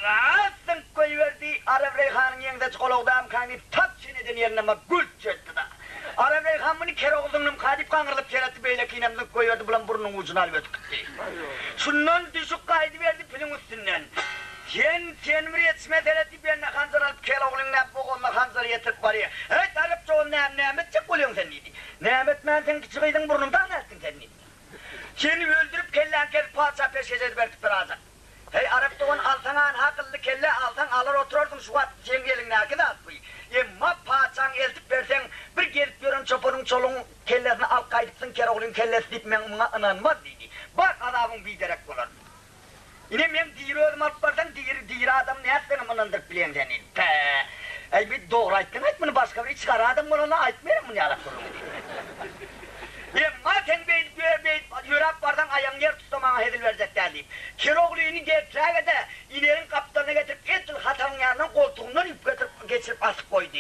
rahatsın koyuverdi. Arap Reyhan'ın yerinde çikologdağım kaynayıp tap çeneden yerine ama gül çöktü da. Arap Reyhan bunu Keroğlu'nun kadip kangırılıp çeleti böyle kıynamlık koyuyordu bulan burnunun ucuna alıp gitti. Şundan düşük kaydı verdi pilin üstünden. Sen bir yetişme tereti bir ne kanzar alıp Keroğlu'nun ne boğulma kanzarı yetirip varıyor. Evet Arap çoğun nehamet çek oluyorsun sen neydi? Nehamet ben sen küçüğüydün burnundan ettin sen neydi? Seni öldürüp kellen kelip padişah peşkece verdik bir ağzak. Hey Arap doğun altanağın akıllı kelle altan alır otururdun şu vat cengelin nakide at bu. Emma padişahın eltip versen bir gelip gören çopunun çoluğun kellesini al kaydıksın Keroğlu'nun kellesi deyip ben buna inanmaz dedi. Bak adamın biderek olur. Yine ben diri ödüm alıp varsan diri adam ne yaptığını mınındır bilen seni. Ey bir doğru ayttın bunu başka bir çıkar adam bunu aytmayalım bunu yarab kurulu. Emma sen yürek vardan ayağın yer tutamana hedil verecekler deyip. Keroğlu'yu getirek de inerin kaptanına getirip etil hatanın yanından koltuğundan ip geçirip asıp koydu.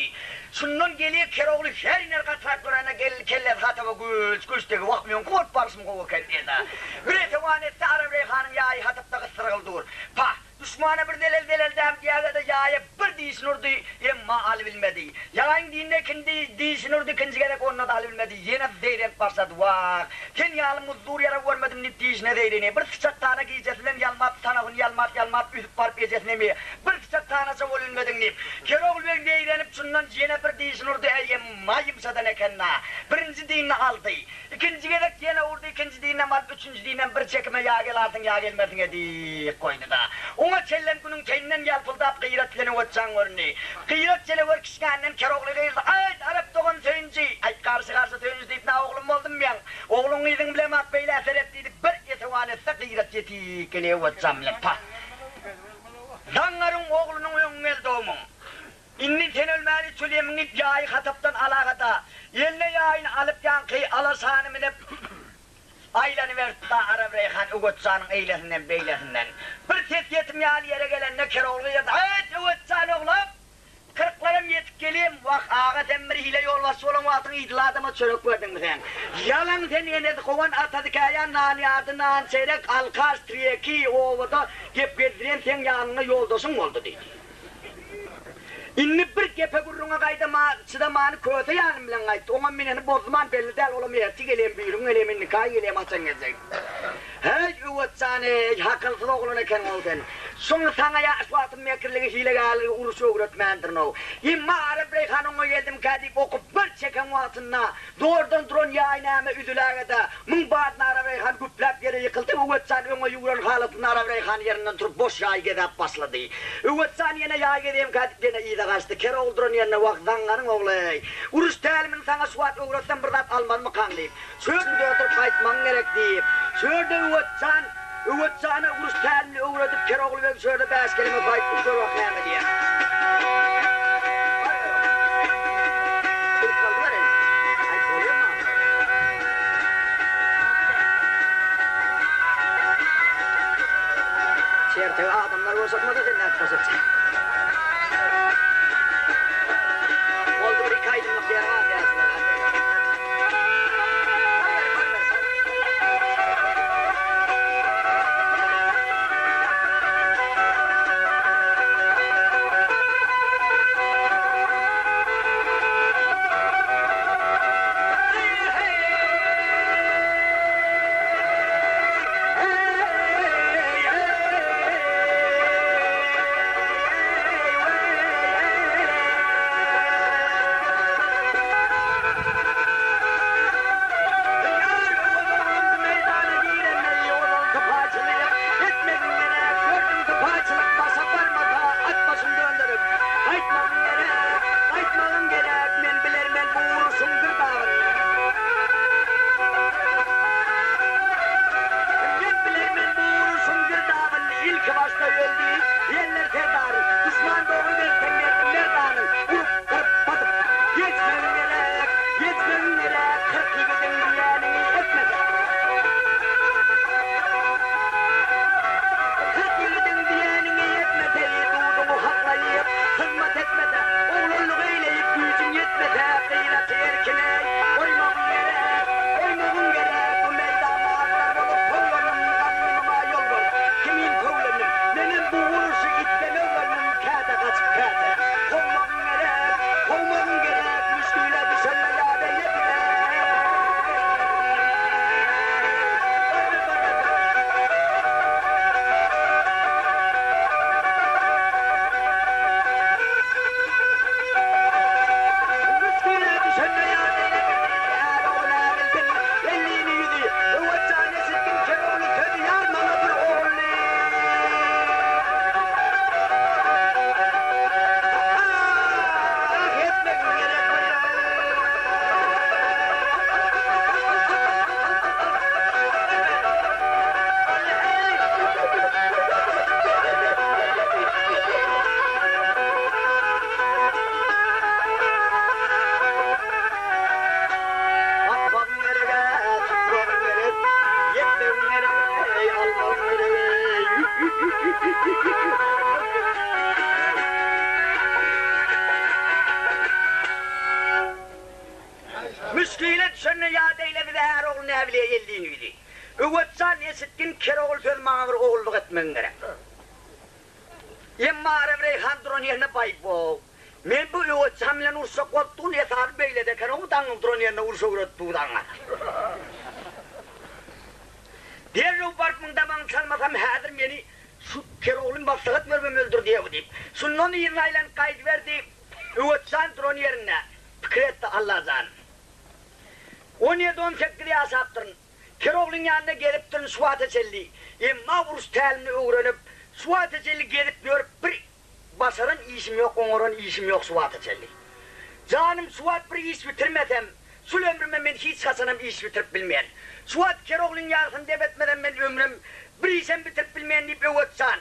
Şundan geliyor Keroğlu her iner katraklarına kelle hatama güç dedi. Vakmıyorsun kort parçım kovu kendiye de. Ürete vanette Arap Reyhan'ın yağı hatıpta kıstırıldı. Pah! Düşmana bir delel dem diye de yağı bir değişin ordu emma alı bilmedi. Yağın dinle kendi değişin ordu ikinci gerek onunla da alı bilmedi. Yine zeyrek başladı vah. Sen yağlı muzdur yere görmedim inip diyişine değilini. Bir sıçak tane giyecetilen yalmap, tanahın yalmap, üdüp barıp yiyecetine mi? Bir sıçak tanesi olunmadın deyip. Keroğlu ben değilenip şundan yine bir diyişin orada eyyem mayımsadan ekenna. Birinci dinini aldı. İkinci gerek yine orada ikinci dinine mal, üçüncü dinine bir çekime yağ gel ardın yağ gelmedin edik koydu da. Ona çellen günün kendinden yalpıldap gıyretlerini otsan örneği. Gıyret çele var kişikandan Keroğlu geldi. Ay Arap doğan töyünci. Ay karşı töyünci deyip na oğlum oldum ben. Oğlun idin bilemek beyle eser ettiydi. Bir yetevan etse gıyret yeti kele otsam lepa. Dangarın oğlunun önüngel doğumun. İnni tenölmeni çölemin ip yağı kataptan alakada. Eline yağını alıp yankıyı alasanı minip. Aylanı verdi da Arap Reyhan Uğutsan'ın eylesinden beylesinden. Bir tet yetim yağlı yere gelen ne Keroğlu yedi. Evet Uğutsan oğlum. Kırklarım yetip geleyim. Bak ağa sen bir hile yolvası olan altın idil adama çörük verdin mi sen? Yalan sen yenedi kovan atadık ayağı nani adı nan seyrek alkaz triyeki ovada gep geldiren sen yanına yoldasın oldu dedi. İnni bir gepe gurruna kaydı çıdamanı kötü yanım bilen kaydı. Ona mineni bozduman belli del oğlum yerti geleyim büyürün geleyim nikahı geleyim açan gezecek. Hey Uğutsan'ı hakılsız oğlun eken oldun. Sonra sana ya suatın mekirliği hilegali urusu öğretmendir no. İmma Arap Reyhan'ına geldim kadip okup bir çeken vaatına. Doğrudan duran yayınağıma üdülağıda. Mın bağdına Arap Reyhan güplep yere yıkıldı. Uğutsan öne yuğuran halatına Arap Reyhan yerinden turup boş yay gedip basladı. Uğutsan yine yay gedeyim kadip yine iyi de kaçtı. Kere olduran yerine vaktanganın oğlu. Urus telimin sana suat öğretten bir dat alman mı kanlayıp. Şöyle oturup kayıtman gerek deyip. Şöyle Uğutsan'ı urus telimini uğradıp Keroğlu ve şöyle beş kelime kayıp uçur vakayama diye. Çerteğe adamlar bozakmadı sen net bozakçı. Oldu bir kaydımlık yer var ya. Müsküyle düşenne ya deyle bir de her oğlun evliye geldiğini. Uğutsan esitkin Keroğlu söz mağdur oğulluk etmen gerek. Yemma Arap Reyhan duran yerine bayıp o. Men bu Uğutsan bilen ursak oltuğun yeter beyle de Keroğlu dağın duran yerine ursak uğrattığı dağına. Derru barkmın daman çalmasam hadir beni şu Keroğlu'nun maslahat vermem öldür diye bu deyip. Şundan yerine ile kayıt verdi. Üvetsan tron yerine. Fikir etti Allah zan. 17-18 asaptırın. Keroğlu'nun yanına gelip durun Suat Ecelli. Emma vurus telimini öğrenip Suat Ecelli gelip görüp bir basarın işim yok, onurun işim yok Suat Ecelli. Canım Suat bir iş bitirmedem. Sul ömrüme ben hiç kazanım iş bitirip bilmeyen. Suat Keroğlu'nun yarısını debetmeden ben ömrüm bir işim bitirip bilmeyen deyip övetsan.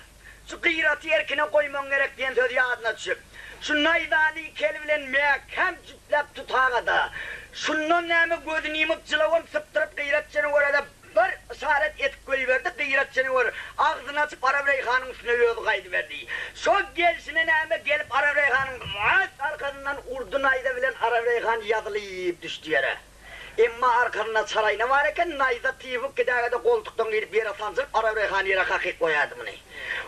Şu kıyıratı erkine koymam gerek diyen söz yağdına düşüp. Şu naydani kelvilen mekem cüplep tutağada. Şundan nemi gözünü yımıp cılavım sıptırıp kıyıratçını orada bir saret et koyuverdi kıyıratçını orada. Ağzını açıp Aravreyhan'ın üstüne yöğü kaydı verdi. Çok gelsine nemi gelip Aravreyhan'ın arkasından urdu nayda bilen Aravreyhan yadılıyıp düştü yere. Emma arkarına sarayına var eken nayda tifuk gidagada koltuktan girip yere sansırıp Aravreyhan yere kakik koyadı bunu.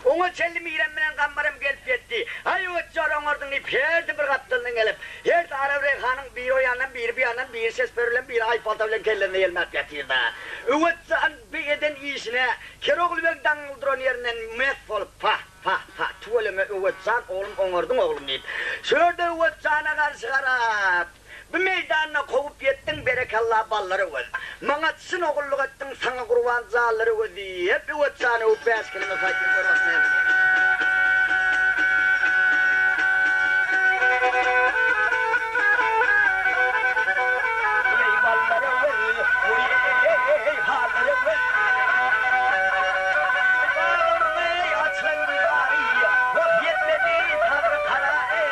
Ona çellimi İrem'den kambarım gelip yetti. Ay uçcar onardın ip herdi bir kaptılın gelip. Herdi Aravreyhan'ın bir o yandan bir yandan bir ses verilen bir ayfalta bilen kellerine yelmek getirdi. Uçcan bir eden işine Keroğlu bek dangıldırın yerinden mef olup pah pah pah tuvalime uçcan oğlum onardın oğlum deyip. Şurada uçcana karşı karap. Bu meydanına kovup yettin berekallah balları var. Manatsın oğulluk ettin sana kurban zalları var diye. Hep bir uçağını upe eskilime saydım kormasına. Ey balları var, ey halları var. Bağırmayı açlan bari, hop yetmedi tavrı kara ey.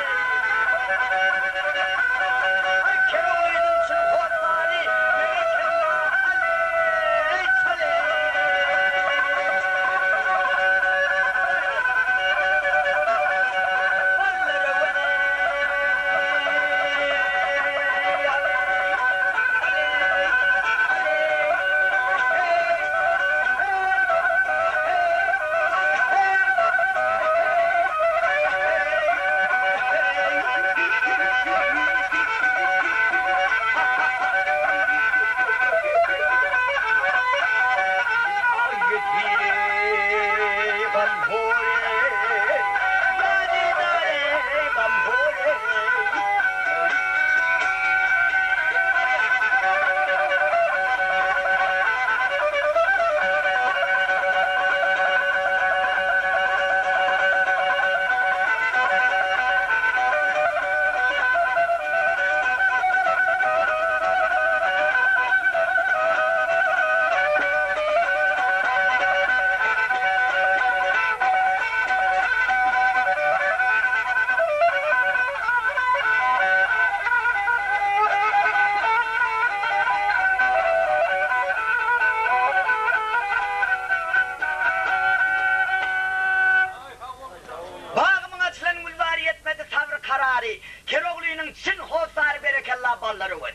Keroğlu'nun çın hosar berekallah balları var.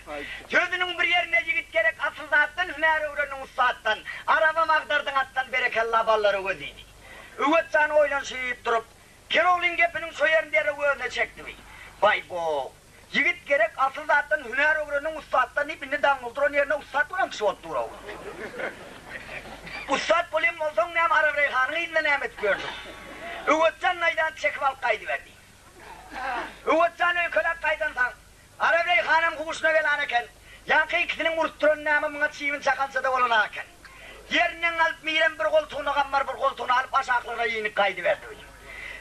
Gözünün bir yerine yigit gerek asıl zattan, hüneri uğranın ustaattan, araba mağdardın attan berekallah balları var dedi. Üvetsan oylan şeyip durup, Keroğlu'nun gepinin soyarın deri öğüne çekti mi? Bay bu, yigit gerek asıl zattan, hüneri uğranın ustaattan, ipini dangıldır, onun yerine ustaat uğran kişi ottur oğlum. Ustaat bulayım olsan nem Aravreyhan'ın iline nemet gördüm. Üvetsan naydan çekip al kaydı verdi. Üvetsan öykölak kaydansan, Aravreyhan'ın kuvuşuna gelanıken, yankı ikisinin urtturun namı mına çiğmin çakansa da olanaken, yerinden alıp miren bir koltuğunu kammar bir koltuğunu alıp aşağılarına yiyinik kaydı verdi.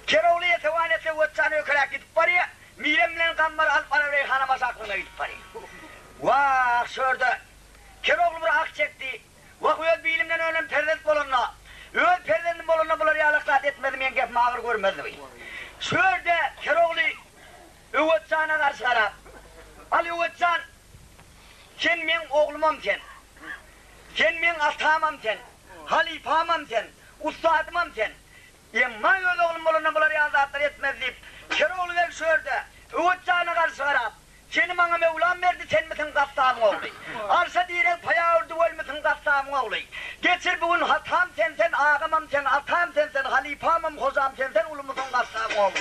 Keroğlu'ya sevanesi Üvetsan öykölak gidip paraya, miremle kammar alıp Aravreyhan'a aşağılarına gidip paraya. Vah şurada, Keroğlu bir hak çekti. Vak öyle bilimden öyle perdet bolunla. Öyle perdetin bolunla bunları yalaklat etmedim yengef mağır görmedi. Şöyle Keroğlu Üvetsan'a karşı karab. Al Üvetsan, sen men oğlumam sen. Sen men atamam sen. Halifamam sen. Ustadımam sen. Emma öyle oğlum bolunla bunları yalaklat etmez deyip. Keroğlu ve şöyle Üvetsan'a karşı karab. Seni bana Mevlam verdi, sen misin kastamın oğlu? Arsa direk paya ördü, ol misin kastamın oğlu? Geçir bugün hatam sensen, ağamam sen, atam sensen, halifamam, hozam sensen, ulu musun kastamın oğlu?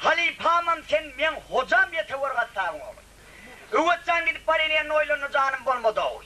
Halifamam sen men hocam yete vargattan oğlum. Üvetcan gidip barine noylunu canım bolmadı oğlum.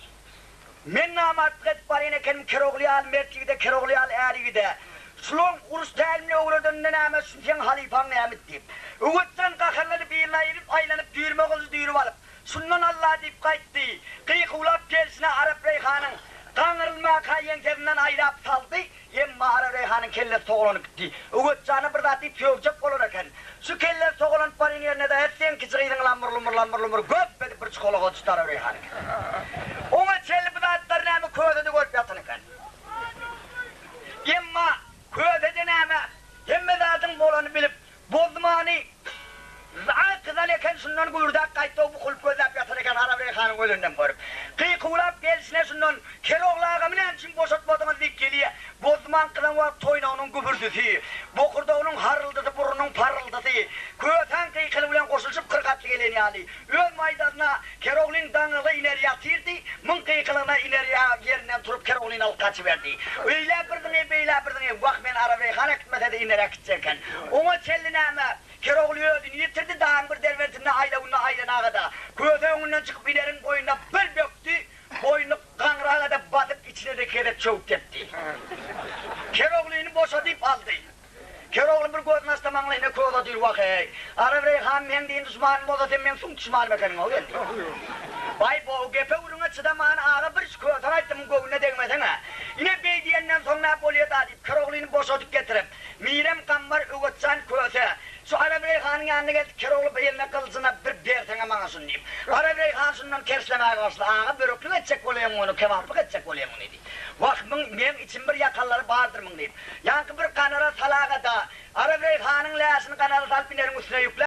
Men namat gidip barine kendim kerogliyal mertigide kerogliyal erigide. Sulon urus tälmine uğradığında näme sen halifam nämet deyip. Üvetcan kakarları bir ayırıp aylanıp düğürme kızı düğürüp alıp. Sunnan Allah deyip kayıttı. Kıyıkulap gelsine Arap Reyhan'ın kanırılma kayyen kerinden ayrap saldı. Yemma Arap Reyhan'ın kelle soğulanıp gitti. Üvetcanı bir da deyip tövcek olur eken. Şu kelle soğulanıp barın yerine de etsen kıçıgıydın lamur göp edip bir çikolog oluştu Arap Reyhan'ın. Ona çelli bu da atlar näme köydü görüp yatın eken. Yemma köydü näme yemme zatın bolanı bilip bozmani kızal eken şundan gurdak kayıttı bu kulp gözlep yatır eken Arap Reyhan'ın ölünden görüp. Kıyıkulap gelsine şundan keroğlağa minen için boşatmadığımız deyip geliye. Bozman kızan var toyna onun gübürdüsü. Bokurda onun harıldısı, burnunun parıldısı. Köyöten kıyıkılı bilen koşulsup kırkatlı gelen yani. Öl maydanına keroğlin danılı ineri yatırdı. Mın kıyıkılına ineri yerinden turup keroğlin alıp kaçıverdi. Öyle birdine bak ben Arap Reyhan'a gitmese de ineri gidecekken. Ona çellineme keroğlu öldüğünü yitirdi dağın bir dervetinde aylana ağada. Köyöten onundan çıkıp inerin boyuna bir böktü. Boynu kanrağa da batıp içine de kere çoğut etti. Keroğlu'nu boşadıp aldı. Keroğlu bir gözün astamanla yine koyda diyor vakay. Arap Reyhan men deyin düşmanım o zaten men sun düşmanım ekanim o geldi. Bay bu gepe uruna çıdaman ağa bir koydan ayttım gözüne değmesene. Yine beydiyenden sonra bolya da deyip Keroğlu'nu boşadıp getirip. Mirem kammar üvetsan koysa. Şu Arap Reyhan'ın yanına geldi, Keroğlu eline kılıcına bir dertene manasın diyeyim. Arap Reyhan şundan kerslemeye karşılı, ağa börüklü edecek olayım onu, kebaplık edecek olayım onu diyeyim. Bak benim için bir yakalları bağırdırmın diyeyim. Yankı bir kanara salağa da, Arap Reyhan'ın layasını kanara salp inerin üstüne yükle.